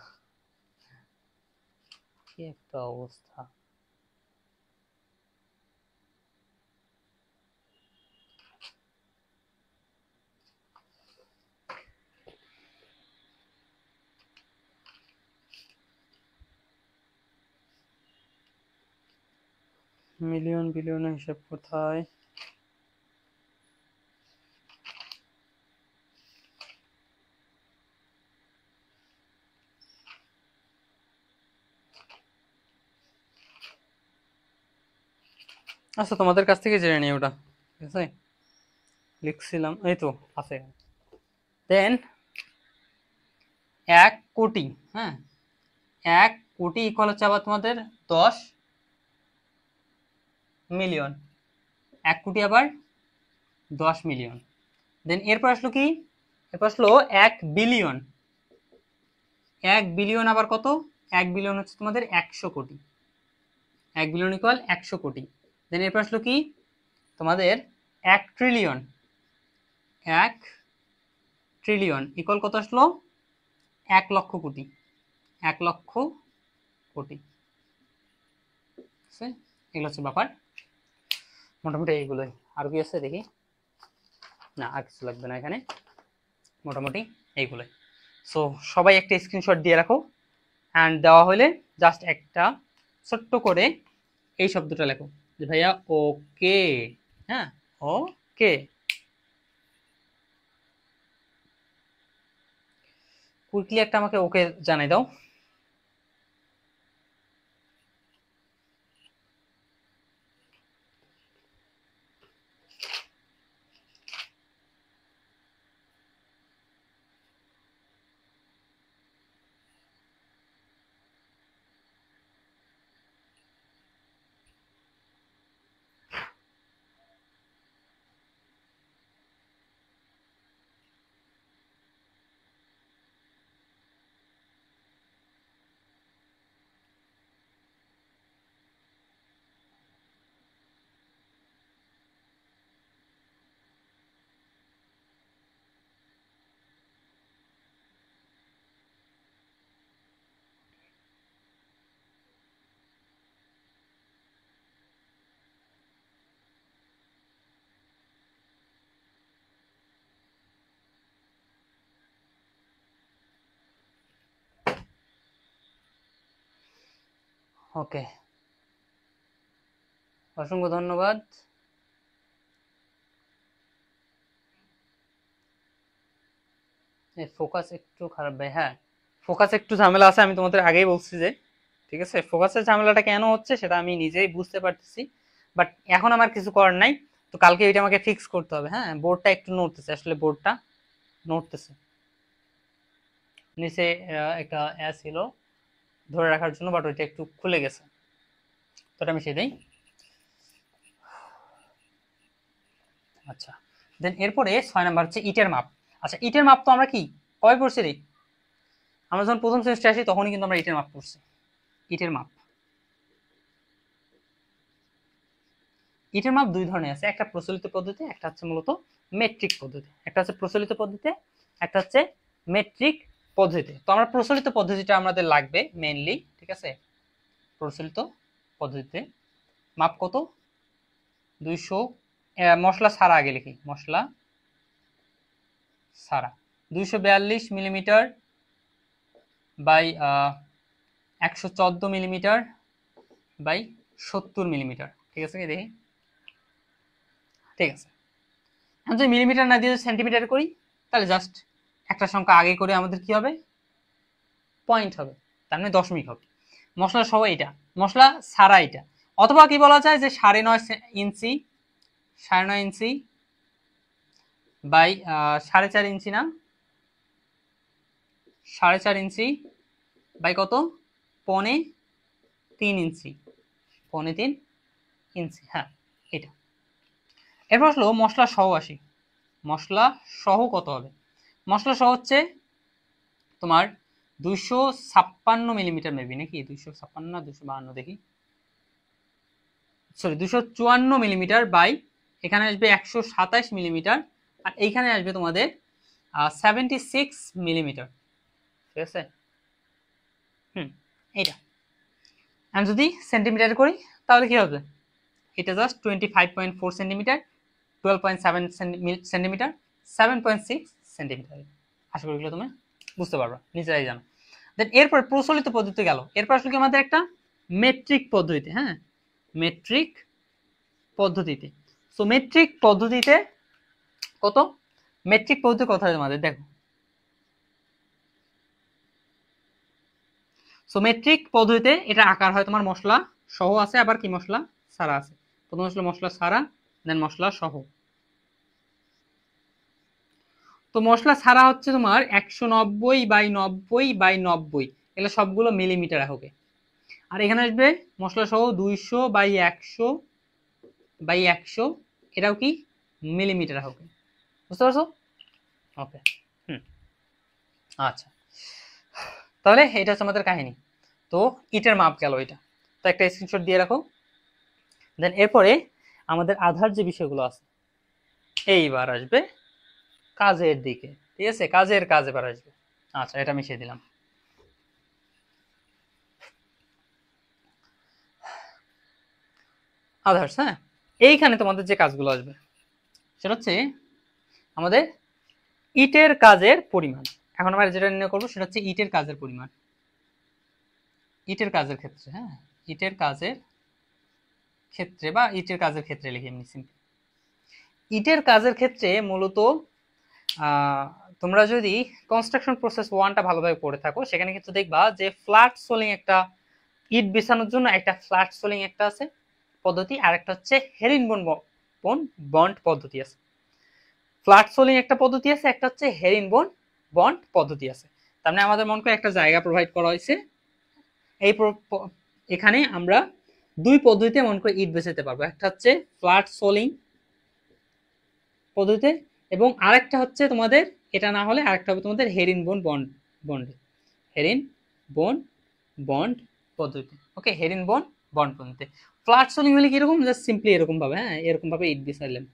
কি একটা অবস্থা। মিলিয়ন বিলিয়নের হিসাব কোথায়? আচ্ছা, তোমাদের কাছ থেকে জেনে নিই ওটা, ঠিক আছে, লিখছিলাম এই তো আছে। দেন 1 কোটি, হ্যাঁ, 1 কোটি ইকুয়াল হচ্ছে আবার তোমাদের 10 মিলিয়ন। 1 কোটি আবার 10 মিলিয়ন। দেন এরপর আসলো কি, এরপর আসলো 1 বিলিয়ন। 1 বিলিয়ন আবার কত? 1 বিলিয়ন হচ্ছে তোমাদের 100 কোটি। 1 বিলিয়ন ইকুয়াল 100 কোটি। দেন এরপর আসলো কি তোমাদের 1 ট্রিলিয়ন। 1 ট্রিলিয়ন ইকুয়াল কত আসলো? 1 লক্ষ কোটি। 1 লক্ষ কোটি, ঠিক আছে? এগুলো হচ্ছে ব্যাপার, মোটামুটি এইগুলোই। আর কি আছে দেখি, না আর কিছু লাগবে না এখানে, মোটামুটি এইগুলোই। সো সবাই একটা স্ক্রিনশট দিয়ে রাখো, অ্যান্ড দেওয়া হলে জাস্ট একটা ছোট্ট করে এই শব্দটা লেখো যে ভাইয়া ওকে। হ্যাঁ, ওকে, কুইকলি একটা আমাকে ওকে জানাই দাও। ওকে, অসংখ্য ধন্যবাদ। ফোকাস একটু খারাপ ভাই, হ্যাঁ ফোকাস একটু ঝামেলা আছে, আমি তোমাদের আগেই বলছি যে, ঠিক আছে, ফোকাসের ঝামেলাটা কেন হচ্ছে সেটা আমি নিজেই বুঝতে পারতেছি, বাট এখন আমার কিছু করার নাই। তো কালকে এটা আমাকে ফিক্স করতে হবে। হ্যাঁ, বোর্ডটা একটু নড়তেছে, আসলে বোর্ডটা নড়তেছে, নিচে একটা ছিল ধরে রাখার জন্য, বাট ওইটা একটু খুলে গেছে, তো আমি সেটাই। আচ্ছা, দেন এরপরে 6 নাম্বার হচ্ছে ইটের মাপ। আচ্ছা, ইটের মাপ তো আমরা কি কবে পড়ছি রে? আমরা যখন প্রথম সেমিস্টারে আসি তখনই কিন্তু আমরা ইটের মাপ করছি। ইটের মাপ দুই ধরনের আছে, একটা প্রচলিত পদ্ধতি, একটা হচ্ছে মূলত মেট্রিক পদ্ধতি। একটা হচ্ছে প্রচলিত পদ্ধতি, একটা হচ্ছে মেট্রিক পদ্ধতি। তো আমরা প্রচলিত পদ্ধতিটা আমাদের লাগবে মেইনলি, ঠিক আছে। প্রচলিত পদ্ধতিতে মাপ কত, 200, মশলা ছাড়া আগে লিখি, মশলা ছাড়া 242 millimetre by 114 millimetre by 70 millimetre, ঠিক আছে কি দেখি, ঠিক আছে। এখন যদি মিলিমিটার না দিয়ে সেন্টিমিটার করি তাহলে জাস্ট একটা সংখ্যা আগে করে আমাদের কি হবে, পয়েন্ট হবে, তার মানে দশমিক হবে। মশলা সহ এটা, মশলা ছাড়া এটা। অথবা কি বলা যায় যে 9.5 ইঞ্চি, 9.5 ইঞ্চি বাই 4.5 ইঞ্চি, না 4.5 ইঞ্চি বাই কত, 3.25 ইঞ্চি, 3.25 ইঞ্চি, হ্যাঁ এটা। এরপর আসলো মশলা সহ আসি। মশলা সহ কত হবে, মশলা সহ হচ্ছে তোমার 256 মিলিমিটার মেবি, নাকি 256 না 252 দেখি, সরি 254 মিলিমিটার বাই এখানে আসবে 127 মিলিমিটার, আর এইখানে আসবে তোমাদের 76 মিলিমিটার, ঠিক আছে। এইটা আমি যদি সেন্টিমিটার করি তাহলে কি হবে, এটা জাস্ট 25.4 সেন্টিমিটার, 12.7 সেন্টিমিটার, 7.6 সেন্টিমিটার। আশা করি তুমি বুঝতে পারবা, নিজেরাই জানো। দেন এরপর প্রচলিত পদ্ধতি গেল, এরপর আসলে কি আমাদের একটা মেট্রিক পদ্ধতিতে, হ্যাঁ মেট্রিক পদ্ধতিতে। সো মেট্রিক পদ্ধতিতে কত, মেট্রিক পদ্ধতি কত হয় তোমাদের দেখো। সো মেট্রিক পদ্ধতিতে এটা আকার হয় তোমার মশলা সহ আছে, আবার কি মশলা ছাড়া আছে। প্রথম আসলে মশলা ছাড়া, দেন মশলা সহ। তো মশলা ছাড়া হচ্ছে তোমার 190/90/90, এগুলো সবগুলো মিলিমিটার হবে। আর এখানে আসবে মশলা সহ 200/100/100, এটাও কি মিলিমিটার হবে, বুঝতে পারছো? ওকে, আচ্ছা, তাহলে এটা হচ্ছে আমাদের কাহিনী। তো ইটের মাপ গেল এটা, তো একটা স্ক্রিনশট দিয়ে রাখো। দেন এরপরে আমাদের আধার যে বিষয়গুলো আছে, এইবার আসবে কাজের দিকে, ঠিক আছে, কাজের কাজ এবার আসবে। আচ্ছা, এটা মিশিয়ে দিলাম। আধার্স, হ্যাঁ, এইখানে তোমাদের যে কাজগুলো আসবে সেটা হচ্ছে আমাদের ইটের কাজের পরিমাণ। এখন আমরা যেটা নির্ণয় করবো সেটা হচ্ছে ইটের কাজের পরিমাণ। ইটের কাজের ক্ষেত্রে, হ্যাঁ ইটের কাজের ক্ষেত্রে বা ইটের কাজের ক্ষেত্রে লিখে এমনি সিম্পল। ইটের কাজের ক্ষেত্রে মূলত তোমরা যদি কনস্ট্রাকশন প্রসেস 1টা ভালোভাবে পড়ে থাকো সেখানে কিন্তু দেখবা যে ফ্ল্যাট সোলিং একটা, ইট বিছানোর জন্য একটা ফ্ল্যাট সোলিং একটা আছে পদ্ধতি, আর একটা হচ্ছে হেরিনবোন বন্ড পদ্ধতি আছে। ফ্ল্যাট সোলিং একটা পদ্ধতি আছে, একটা হচ্ছে হেরিনবোন বন্ড পদ্ধতি আছে। তার মানে আমাদের মনে করে একটা জায়গা প্রোভাইড করা হয়েছে, এই এখানে আমরা দুই পদ্ধতিতে মনে করে ইট বেচাতে পারবো, একটা হচ্ছে ফ্ল্যাট সোলিং পদ্ধতিতে, এবং আরেকটা হচ্ছে তোমাদের, এটা না হলে আরেকটা হবে তোমাদের হেরিনবোন বন্ড হেরিনবোন বন্ড পদ্ধতি। ওকে, হেরিনবোন বন্ড পদ্ধতি। ফ্ল্যাট সোলিং হলে কিরকম, জাস্ট সিম্পলি এরকম ভাবে, হ্যাঁ এরকম ভাবে ইট বিছাইলাম,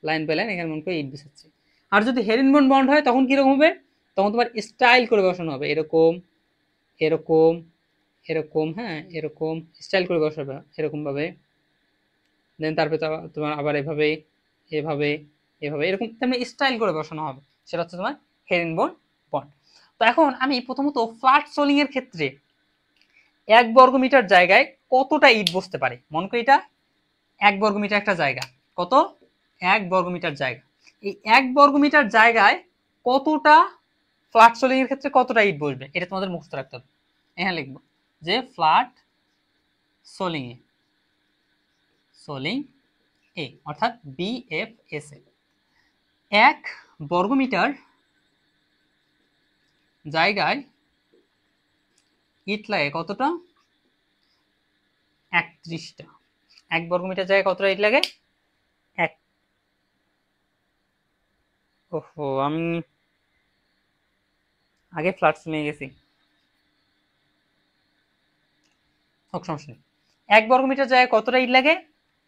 লাইন বাই লাইন এখানে মনে করে ইট বিছাচ্ছি। আর যদি হেরিনবোন বন্ড হয় তখন কিরকম হবে, তখন তোমার স্টাইল করে বসানো হবে, এরকম এরকম এরকম, হ্যাঁ এরকম স্টাইল করে বসাবে এরকম ভাবে। দেন তারপরে তোমার আবার এভাবে এভাবে এভাবে এরকম তেমনি স্টাইল করে বসানো হবে, সেটা হচ্ছে তোমার হেরিনবোন বন্ড। তো এখন আমি প্রথমত ফ্ল্যাট সোলিং এর ক্ষেত্রে 1 বর্গমিটার জায়গায় কতটা ইট বসতে পারে, মনে করি এটা 1 বর্গমিটার একটা জায়গা, কত 1 বর্গমিটার জায়গা, এই 1 বর্গমিটার জায়গায় কতটা ফ্ল্যাট সোলিং এর ক্ষেত্রে কতটা ইট বসবে এটা তোমাদের মুখস্থ রাখতে হবে। এখানে লিখবো যে ফ্ল্যাট সোলিং এ অর্থাৎ BFSA 1 বর্গমিটার জায়গায় ইট লাগে কতটা, 31টা। 1 বর্গমিটার জায়গায় কতটা ইট লাগে, এক, ওহো আমি আগে ফ্ল্যাট সিলিং গেছি, সমস্যা নেই। 1 বর্গমিটার জায়গায় কতটা ইট লাগে?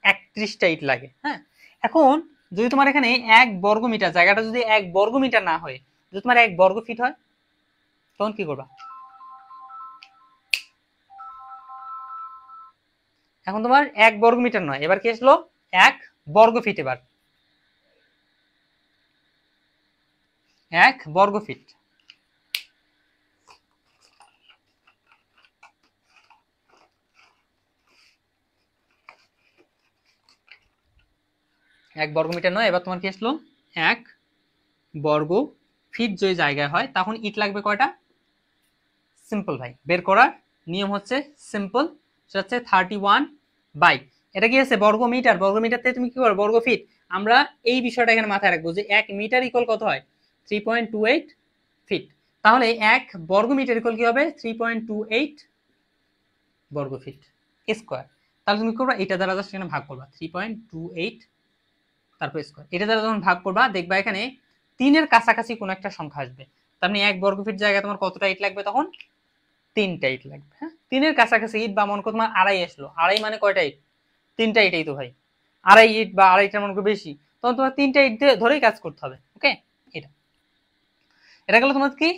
31টা ইট লাগে। হ্যাঁ, এখন যদি তোমার এখানে 1 বর্গমিটার জায়গাটা যদি 1 বর্গমিটার না হয়, যদি তোমার 1 বর্গ ফিট হয়, তখন কি করবা? এখন তোমার 1 বর্গমিটার নয়, এবার কি আসলো? 1 বর্গ ফিট। এবার 1 বর্গ ফিট। এক বর্গমিটার নয়, এবার তোমার কি আসলো? 1 বর্গ ফিট যদি জায়গায় হয়, তখন ইট লাগবে কয়টা? সিম্পল ভাই, বের করার নিয়ম হচ্ছে সিম্পল, সেটা হচ্ছে 31 বাই, এটা কি আছে? বর্গ মিটার। বর্গ মিটার থেকে তুমি কি করো? বর্গ ফিট। আমরা এই বিষয়টা এখানে মাথায় রাখবো যে 1 মিটার ইকুয়াল কত হয়? 3.28 ফিট। তাহলে 1 বর্গ মিটার ইকুয়াল কি হবে? 3.28 বর্গ ফিট স্কয়ার। তাহলে তুমি করবা এটা দ্বারা জাস্ট এখানে ভাগ করবা, 3.28 তারপর স্কয়ার। এটা দ্বারা যখন ভাগ করবা, দেখবা এখানে 3 এর কাছাকাছি কোনো একটা সংখ্যা আসবে। তার মানে 1 বর্গ ফিট জায়গায় তোমার কতটা ইট লাগবে তখন? 3টা ইট লাগবে। হ্যাঁ, 3 এর কাছাকাছি ইট, বা মনে করো তোমার আড়াই আসলো। আড়াই মানে কয়টা ইট? 3টা ইটই তো ভাই। আড়াই ইট বা আড়াইটার মনে করো বেশি, তখন তোমার 3টা ইট ধরেই কাজ করতে হবে। ওকে, এটা এটা গেল তোমার কি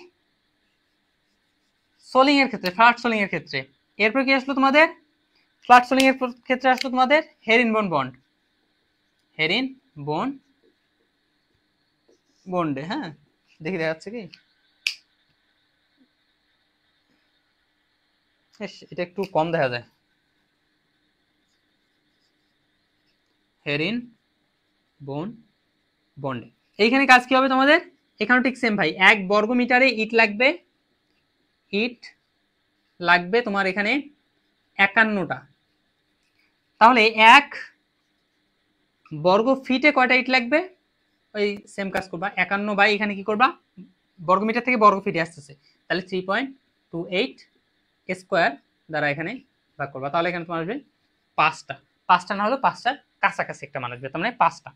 সোলিং এর ক্ষেত্রে, ফ্ল্যাট সোলিং এর ক্ষেত্রে। এরপর কি আসলো তোমাদের? ফ্ল্যাট সোলিং এর ক্ষেত্রে আসলো তোমাদের হেরিনবোন বন্ড। হেরিন বোন বন্ডে, হ্যাঁ, দেখি দেখা যাচ্ছে কি? এটা একটু কম দেখা যায়। হেরিন বোন বন্ডে এইখানে কাজ কি হবে তোমাদের? এখানেও ঠিক সেম ভাই, 1 বর্গ মিটারে ইট লাগবে, ইট লাগবে তোমার এখানে 51টা। তাহলে 1 বর্গ ফিটে কয়টা ইট লাগবে? ওই সেম কাজ করবা, 51 বাই এখানে কি করবা? বর্গমিটার থেকে বর্গ ফিটে আসতেছে, তাহলে 3.28 স্কোয়ার দ্বারা এখানে ভাগ করবা। তাহলে এখানে তোমার আসবে 5টা। 5টা না হলেও 5টার কাছাকাছি একটা মান আসবে, তার মানে 5টা।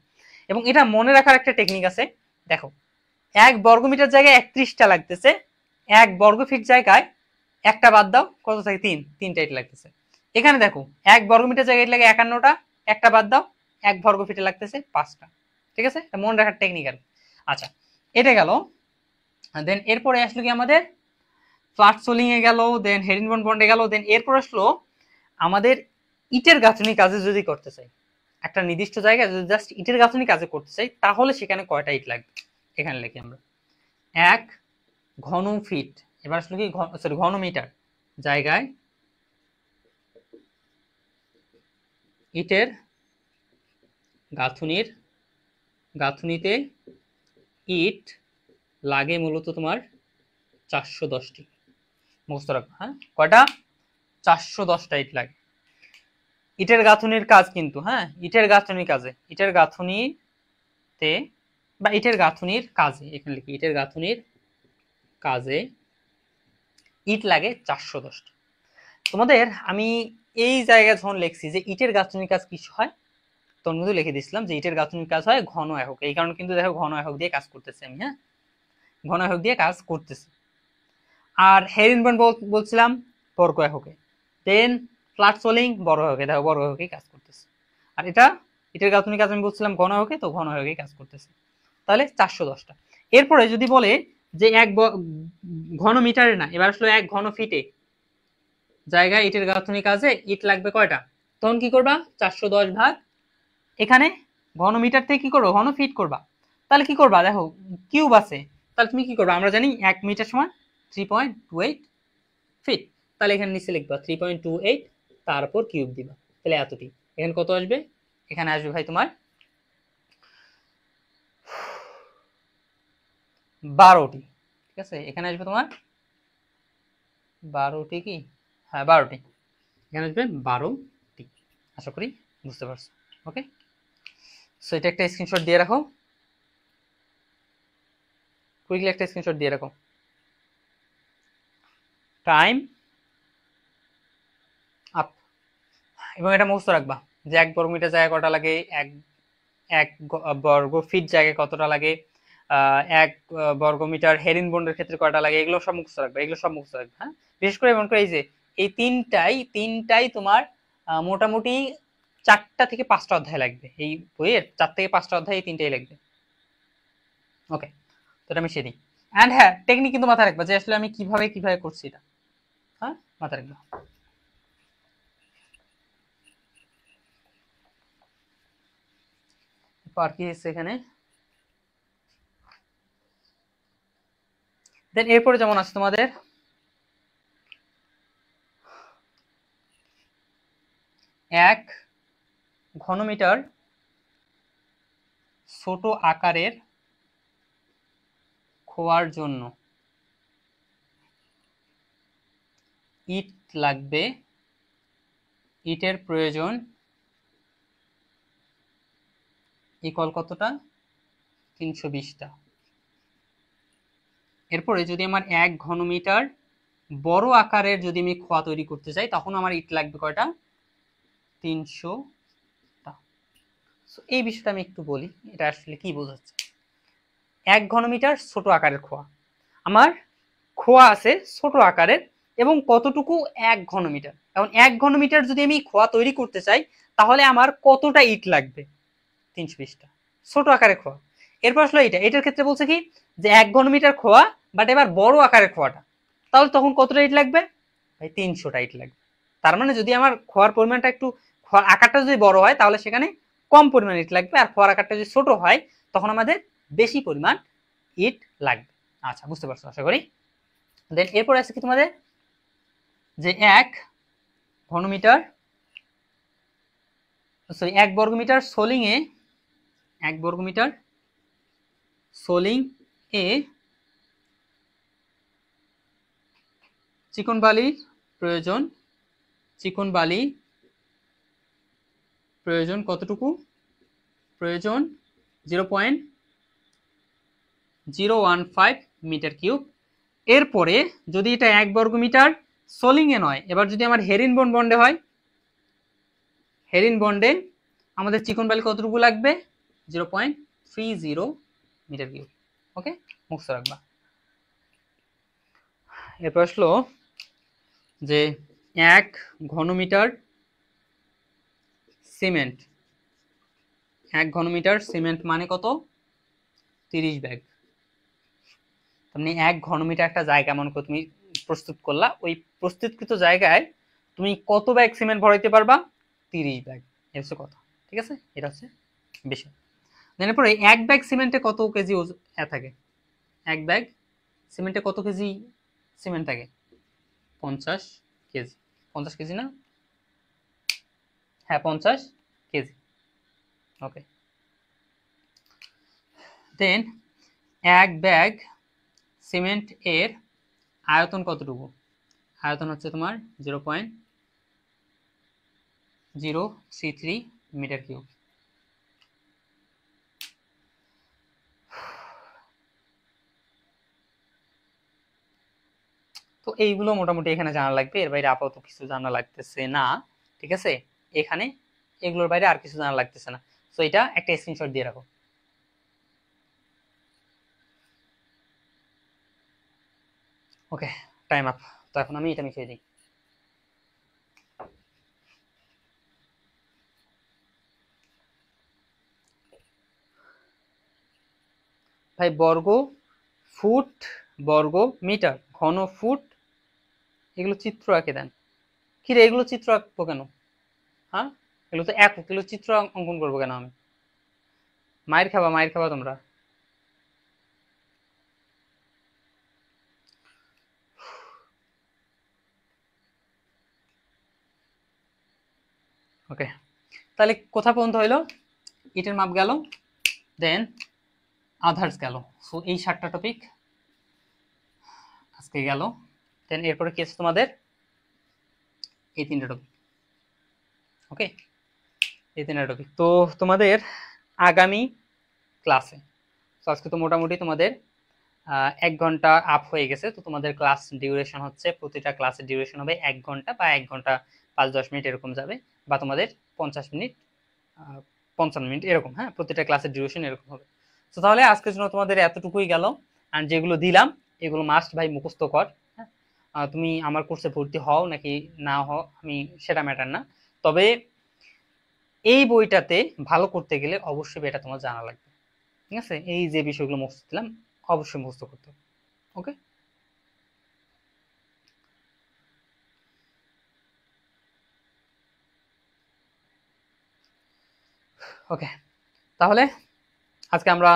এবং এটা মনে রাখার একটা টেকনিক আছে, দেখো 1 বর্গমিটার জায়গায় 31টা লাগতেছে, 1 বর্গ ফিট জায়গায় একটা বাদ দাও, কত থাকে? 3টা ইট লাগতেছে। এখানে দেখো 1 বর্গমিটার জায়গায় ইট লাগে 51টা, একটা বাদ দাও, 1 বর্গ ফিটে লাগতেছে 5টা। ঠিক আছে, মনে রাখার টেকনিক আর। আচ্ছা, এটা গেল। দেন এরপরে আসলো কি আমাদের? ফ্ল্যাট সোলিং এ গেল, দেন হেরিনবোন বন্ডে গেল, দেন এরপর আসলো আমাদের ইটের গাঁথনি কাজে যদি করতে চাই, একটা নির্দিষ্ট জায়গায় যদি জাস্ট ইটের গাঁথনি কাজে করতে চাই, তাহলে সেখানে কয়টা ইট লাগবে? এখানে লিখি আমরা 1 ঘন ফিট। এবার আসলে কি সরি ঘন মিটার জায়গায় ইটের গাঁথনিতে ইট লাগে মূলত তোমার 410টি। মুখস্থ রাখবো, হ্যাঁ, কয়টা? 410টা ইট লাগে ইটের গাঁথনির কাজ কিন্তু। হ্যাঁ, ইটের গাঁথনির কাজে, ইটের গাঁথনিতে বা ইটের গাঁথনির কাজে, এখানে লিখি ইটের গাঁথনির কাজে ইট লাগে 410টা। তোমাদের আমি এই জায়গায় যখন লিখছি যে ইটের গাঁথনির কাজ কিছু হয়, তখন কিন্তু লিখে দিচ্ছিলাম যে ইটের গাঁথনির কাজ হয় ঘন একক। এই কারণে কিন্তু দেখো ঘন একক দিয়ে কাজ করতেছি আমি। হ্যাঁ, ঘন একক দিয়ে কাজ করতেছি। আর হেরিনবোন বলছিলাম বর্গ এককে। দেন ফ্ল্যাট সোলিং বড় এককে, দেখো বড় এককে কাজ করতেছে। আর এটা ইটের গাঁথনির কাজ আমি বলছিলাম ঘন এককে, তো ঘন এককে কাজ করতেছে। তাহলে 410টা। এরপরে যদি বলে যে 1 ঘন মিটারে না, এবার আসলে 1 ঘন ফিটে জায়গায় ইটের গাঁথনি কাজে ইট লাগবে কয়টা? তখন কি করবা? 410 ভাগ এখানে ঘন মিটার থেকে কি করবো? ঘন ফিট করবা। তাহলে কি করবা? দেখো কিউব আছে, তাহলে তুমি কি করবা? আমরা জানি 1 মিটার সমান 3.28 ফিট। তাহলে এখানে নিচে লিখবা 3.28, তারপর কিউব দিবা, তাহলে এতটি। এখানে কত আসবে? এখানে আসবে ভাই তোমার 12টি। ঠিক আছে, এখানে আসবে তোমার 12টি। কি? হ্যাঁ, 12টি। এখানে আসবে 12টি। আশা করি বুঝতে পারছো। ওকে, সো এটা একটা স্ক্রিনশট দিয়ে রাখো, কুইকলি একটা স্ক্রিনশট দিয়ে রাখো। Time up. এবং এটা মুখস্থ রাখবা যে 1 বর্গ মিটার জায়গায় কটা লাগে, এক বর্গ ফিট জায়গায় কতটা লাগে, এক বর্গমিটার হেরিন বন্ডের ক্ষেত্রে কয়টা লাগে, এগুলো সব মুখস্থ রাখবে, এগুলো সব মুখস্থ রাখবে। হ্যাঁ, বিশেষ করে এমন করে এই যে এই তিনটাই তোমার মোটামুটি 4টা থেকে 5টা অধ্যায় লাগবে, এই বইয়ের 4 থেকে 5টা অধ্যায় এই তিনটাই লাগবে। ওকে, তো এটা আমি সেদিন অ্যান্ড হ্যাঁ টেকনিক কিন্তু মাথায় রাখবা যে আসলে আমি কিভাবে করছি এটা। হ্যাঁ, মাথায় রাখবা। আর কি হচ্ছে এখানে, দেন এরপরে যেমন আছে তোমাদের এক ঘনমিটার ছোট আকারের খোয়ার জন্য ইট লাগবে, ইটের প্রয়োজন ইকুয়াল কতটা, 320টা। এরপরে যদি আমার 1 ঘনমিটার বড় আকারের যদি আমি খোয়া তৈরি করতে চাই তখন আমার ইট লাগবে কয়টা, 300টা। এই বিষয়টা আমি একটু বলি, এটা আসলে কি বোঝাচ্ছে। 1 ঘনমিটার ছোট আকারের খোয়া, আমার খোয়া আছে ছোট আকারের এবং কতটুকু, 1 ঘনমিটার। এখন 1 ঘনমিটার যদি আমি খোয়া তৈরি করতে চাই তাহলে আমার কতটা ইট লাগবে, 320টা, ছোট আকারের খোয়া। এরপর আসলে এটার ক্ষেত্রে বলছে কি যে 1 ঘনমিটার খোয়া, বাট এবার বড় আকারের খোয়াটা, তাহলে তখন কতটা ইট লাগবে ভাই, 300টা ইট লাগবে। তার মানে যদি আমার খোয়ার পরিমাণটা একটু, খোয়ার আকারটা যদি বড় হয় তাহলে সেখানে কম পরিমাণ ইট লাগবে, আর খোয়ার আকারটা যদি ছোট হয় তখন আমাদের বেশি পরিমাণ ইট লাগবে। আচ্ছা, বুঝতে পারছো আশা করি। দেন এরপর আছে কি তোমাদের যে 1 ঘনমিটার সরি 1 বর্গমিটার সোলিং এ 1 বর্গমিটার সোলিং এ চিকন বালির প্রয়োজন, চিকন বালি প্রয়োজন কতটুকু, প্রয়োজন 0.015 মিটার কিউব। এরপরে যদি এটা 1 বর্গমিটার সোলিং এ নয়, এবার যদি আমার হেরিন বন্ডে হয়, হেরিন বন্ডে আমাদের চিকন বালি কতটুকু লাগবে, 0.30 মিটার কিউব। ওকে, মুখস্থ রাখবা। এরপর আসলো যে 1 ঘনমিটার সিমেন্ট, 1 ঘনমিটার সিমেন্ট মানে কত, 30 ব্যাগ। তুমি 1 ঘনমিটার একটা জায়গা মনে করো তুমি প্রস্তুত করলা, ওই প্রস্তুতকৃত জায়গায় তুমি কত ব্যাগ সিমেন্ট ভরাইতে পারবা, 30 ব্যাগ। এই হচ্ছে কথা, ঠিক আছে, এটা হচ্ছে বিষয়। দেন এরপরে 1 ব্যাগ সিমেন্টে কত কেজি থাকে, 1 ব্যাগ সিমেন্টে কত কেজি সিমেন্ট থাকে, 50 কেজি। 50 কেজি না, হ্যাঁ 50 কেজি। ওকে, দেন 1 ব্যাগ সিমেন্ট এর আয়তন কতটুকু, আয়তন হচ্ছে তোমার 0.033 মিটার কিউব। তো এইগুলো মোটামুটি এখানে জানা লাগবে, এর বাইরে আপাতত কিছু জানা লাগতেছে না, ঠিক আছে। এখানে এগুলোর বাইরে আর কিছু জানা লাগতেছে না, তো এটা একটা স্ক্রিনশট দিয়ে রাখো। ওকে, টাইম আপ। তো এখন আমি এটা মিশিয়ে দিই। ভাই বর্গ ফুট, বর্গ মিটার, ঘন ফুট, এগুলো চিত্র আঁকে দেন। কি রে, এগুলো চিত্র আঁকবো কেন, হ্যাঁ এগুলো তো একক, এগুলো চিত্র অঙ্কন করবো কেন আমি, মায়ের খাবা তোমরা। ওকে, তাহলে কোথা পর্যন্ত হইলো, ইটের মাপ গেল, দেন আদার্স গেল। সো এই 7টা টপিক আজকে গেল। দেন এরপরে কি আছে তোমাদের, এই 3টা টপিক। ওকে, এই 3টা টপিক তো তোমাদের আগামী ক্লাসে। তো আজকে তো মোটামুটি তোমাদের 1 ঘন্টা আপ হয়ে গেছে। তো তোমাদের ক্লাস ডিউরেশন হচ্ছে, প্রতিটা ক্লাসের ডিউরেশন হবে 1 ঘন্টা বা 1 ঘন্টা 5-10 মিনিট এরকম যাবে, বা তোমাদের 50 মিনিট 55 মিনিট এরকম। হ্যাঁ, প্রতিটা ক্লাসের ডিউরেশন এরকম হবে। তো তাহলে আজকের জন্য তোমাদের এতটুকুই গেল, আর যেগুলো দিলাম এগুলো মাস্ট ভাই মুখস্থ কর। হ্যাঁ? তুমি আমার কোর্সে ভর্তি হও নাকি না হও আমি সেটা ম্যাটার না, তবে এই বইটাতে ভালো করতে গেলে অবশ্যই এটা তোমার জানা লাগবে। ঠিক আছে, এই যে বিষয়গুলো মুখস্থ দিলাম অবশ্যই মুখস্থ করতে হবে। ওকে, ওকে, তাহলে আজকে আমরা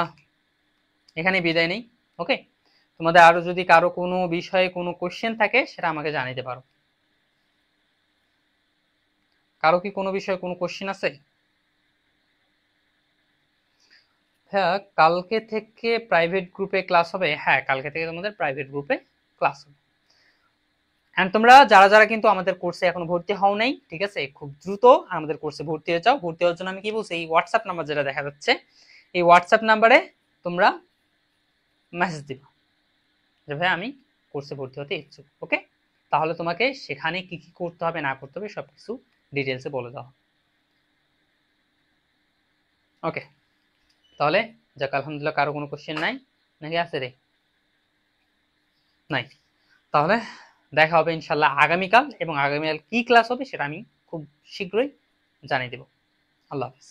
এখানে বিদায় নেই। ওকে, তোমাদের আরো যদি কারো কোনো বিষয়ে কোনো কোশ্চেন থাকে সেটা আমাকে জানাতে পারো। কারো কি কোনো বিষয়ে কোনো কোশ্চেন আছে? হ্যাঁ, কালকে থেকে প্রাইভেট গ্রুপে ক্লাস হবে। হ্যাঁ, কালকে থেকে তোমাদের প্রাইভেট গ্রুপে ক্লাস হবে। এন্ড তোমরা যারা যারা কিন্তু আমাদের কোর্সে এখনো ভর্তি হও নাই, ঠিক আছে, খুব দ্রুত আমাদের কোর্সে ভর্তি হয়ে যাও। ভর্তি হওয়ার জন্য আমি কি বলছি, এই হোয়াটসঅ্যাপ নাম্বার যেটা দেখা যাচ্ছে এই হোয়াটসঅ্যাপ নাম্বারে তোমরা মেসেজ দিবা যে ভাই আমি কোর্সে ভর্তি হতে ইচ্ছুক। ওকে, তাহলে তোমাকে সেখানে কি কি করতে হবে না করতে হবে সবকিছু ডিটেলসে বলে দেওয়া। ওকে, তাহলে যাক, আলহামদুলিল্লাহ কারো কোনো কোশ্চেন নাই নাকি আছে রে? নাই। তাহলে দেখা হবে ইনশাল্লাহ আগামীকাল, এবং আগামীকাল কি ক্লাস হবে সেটা আমি খুব শীঘ্রই জানিয়ে দেব। আল্লাহ হাফিজ।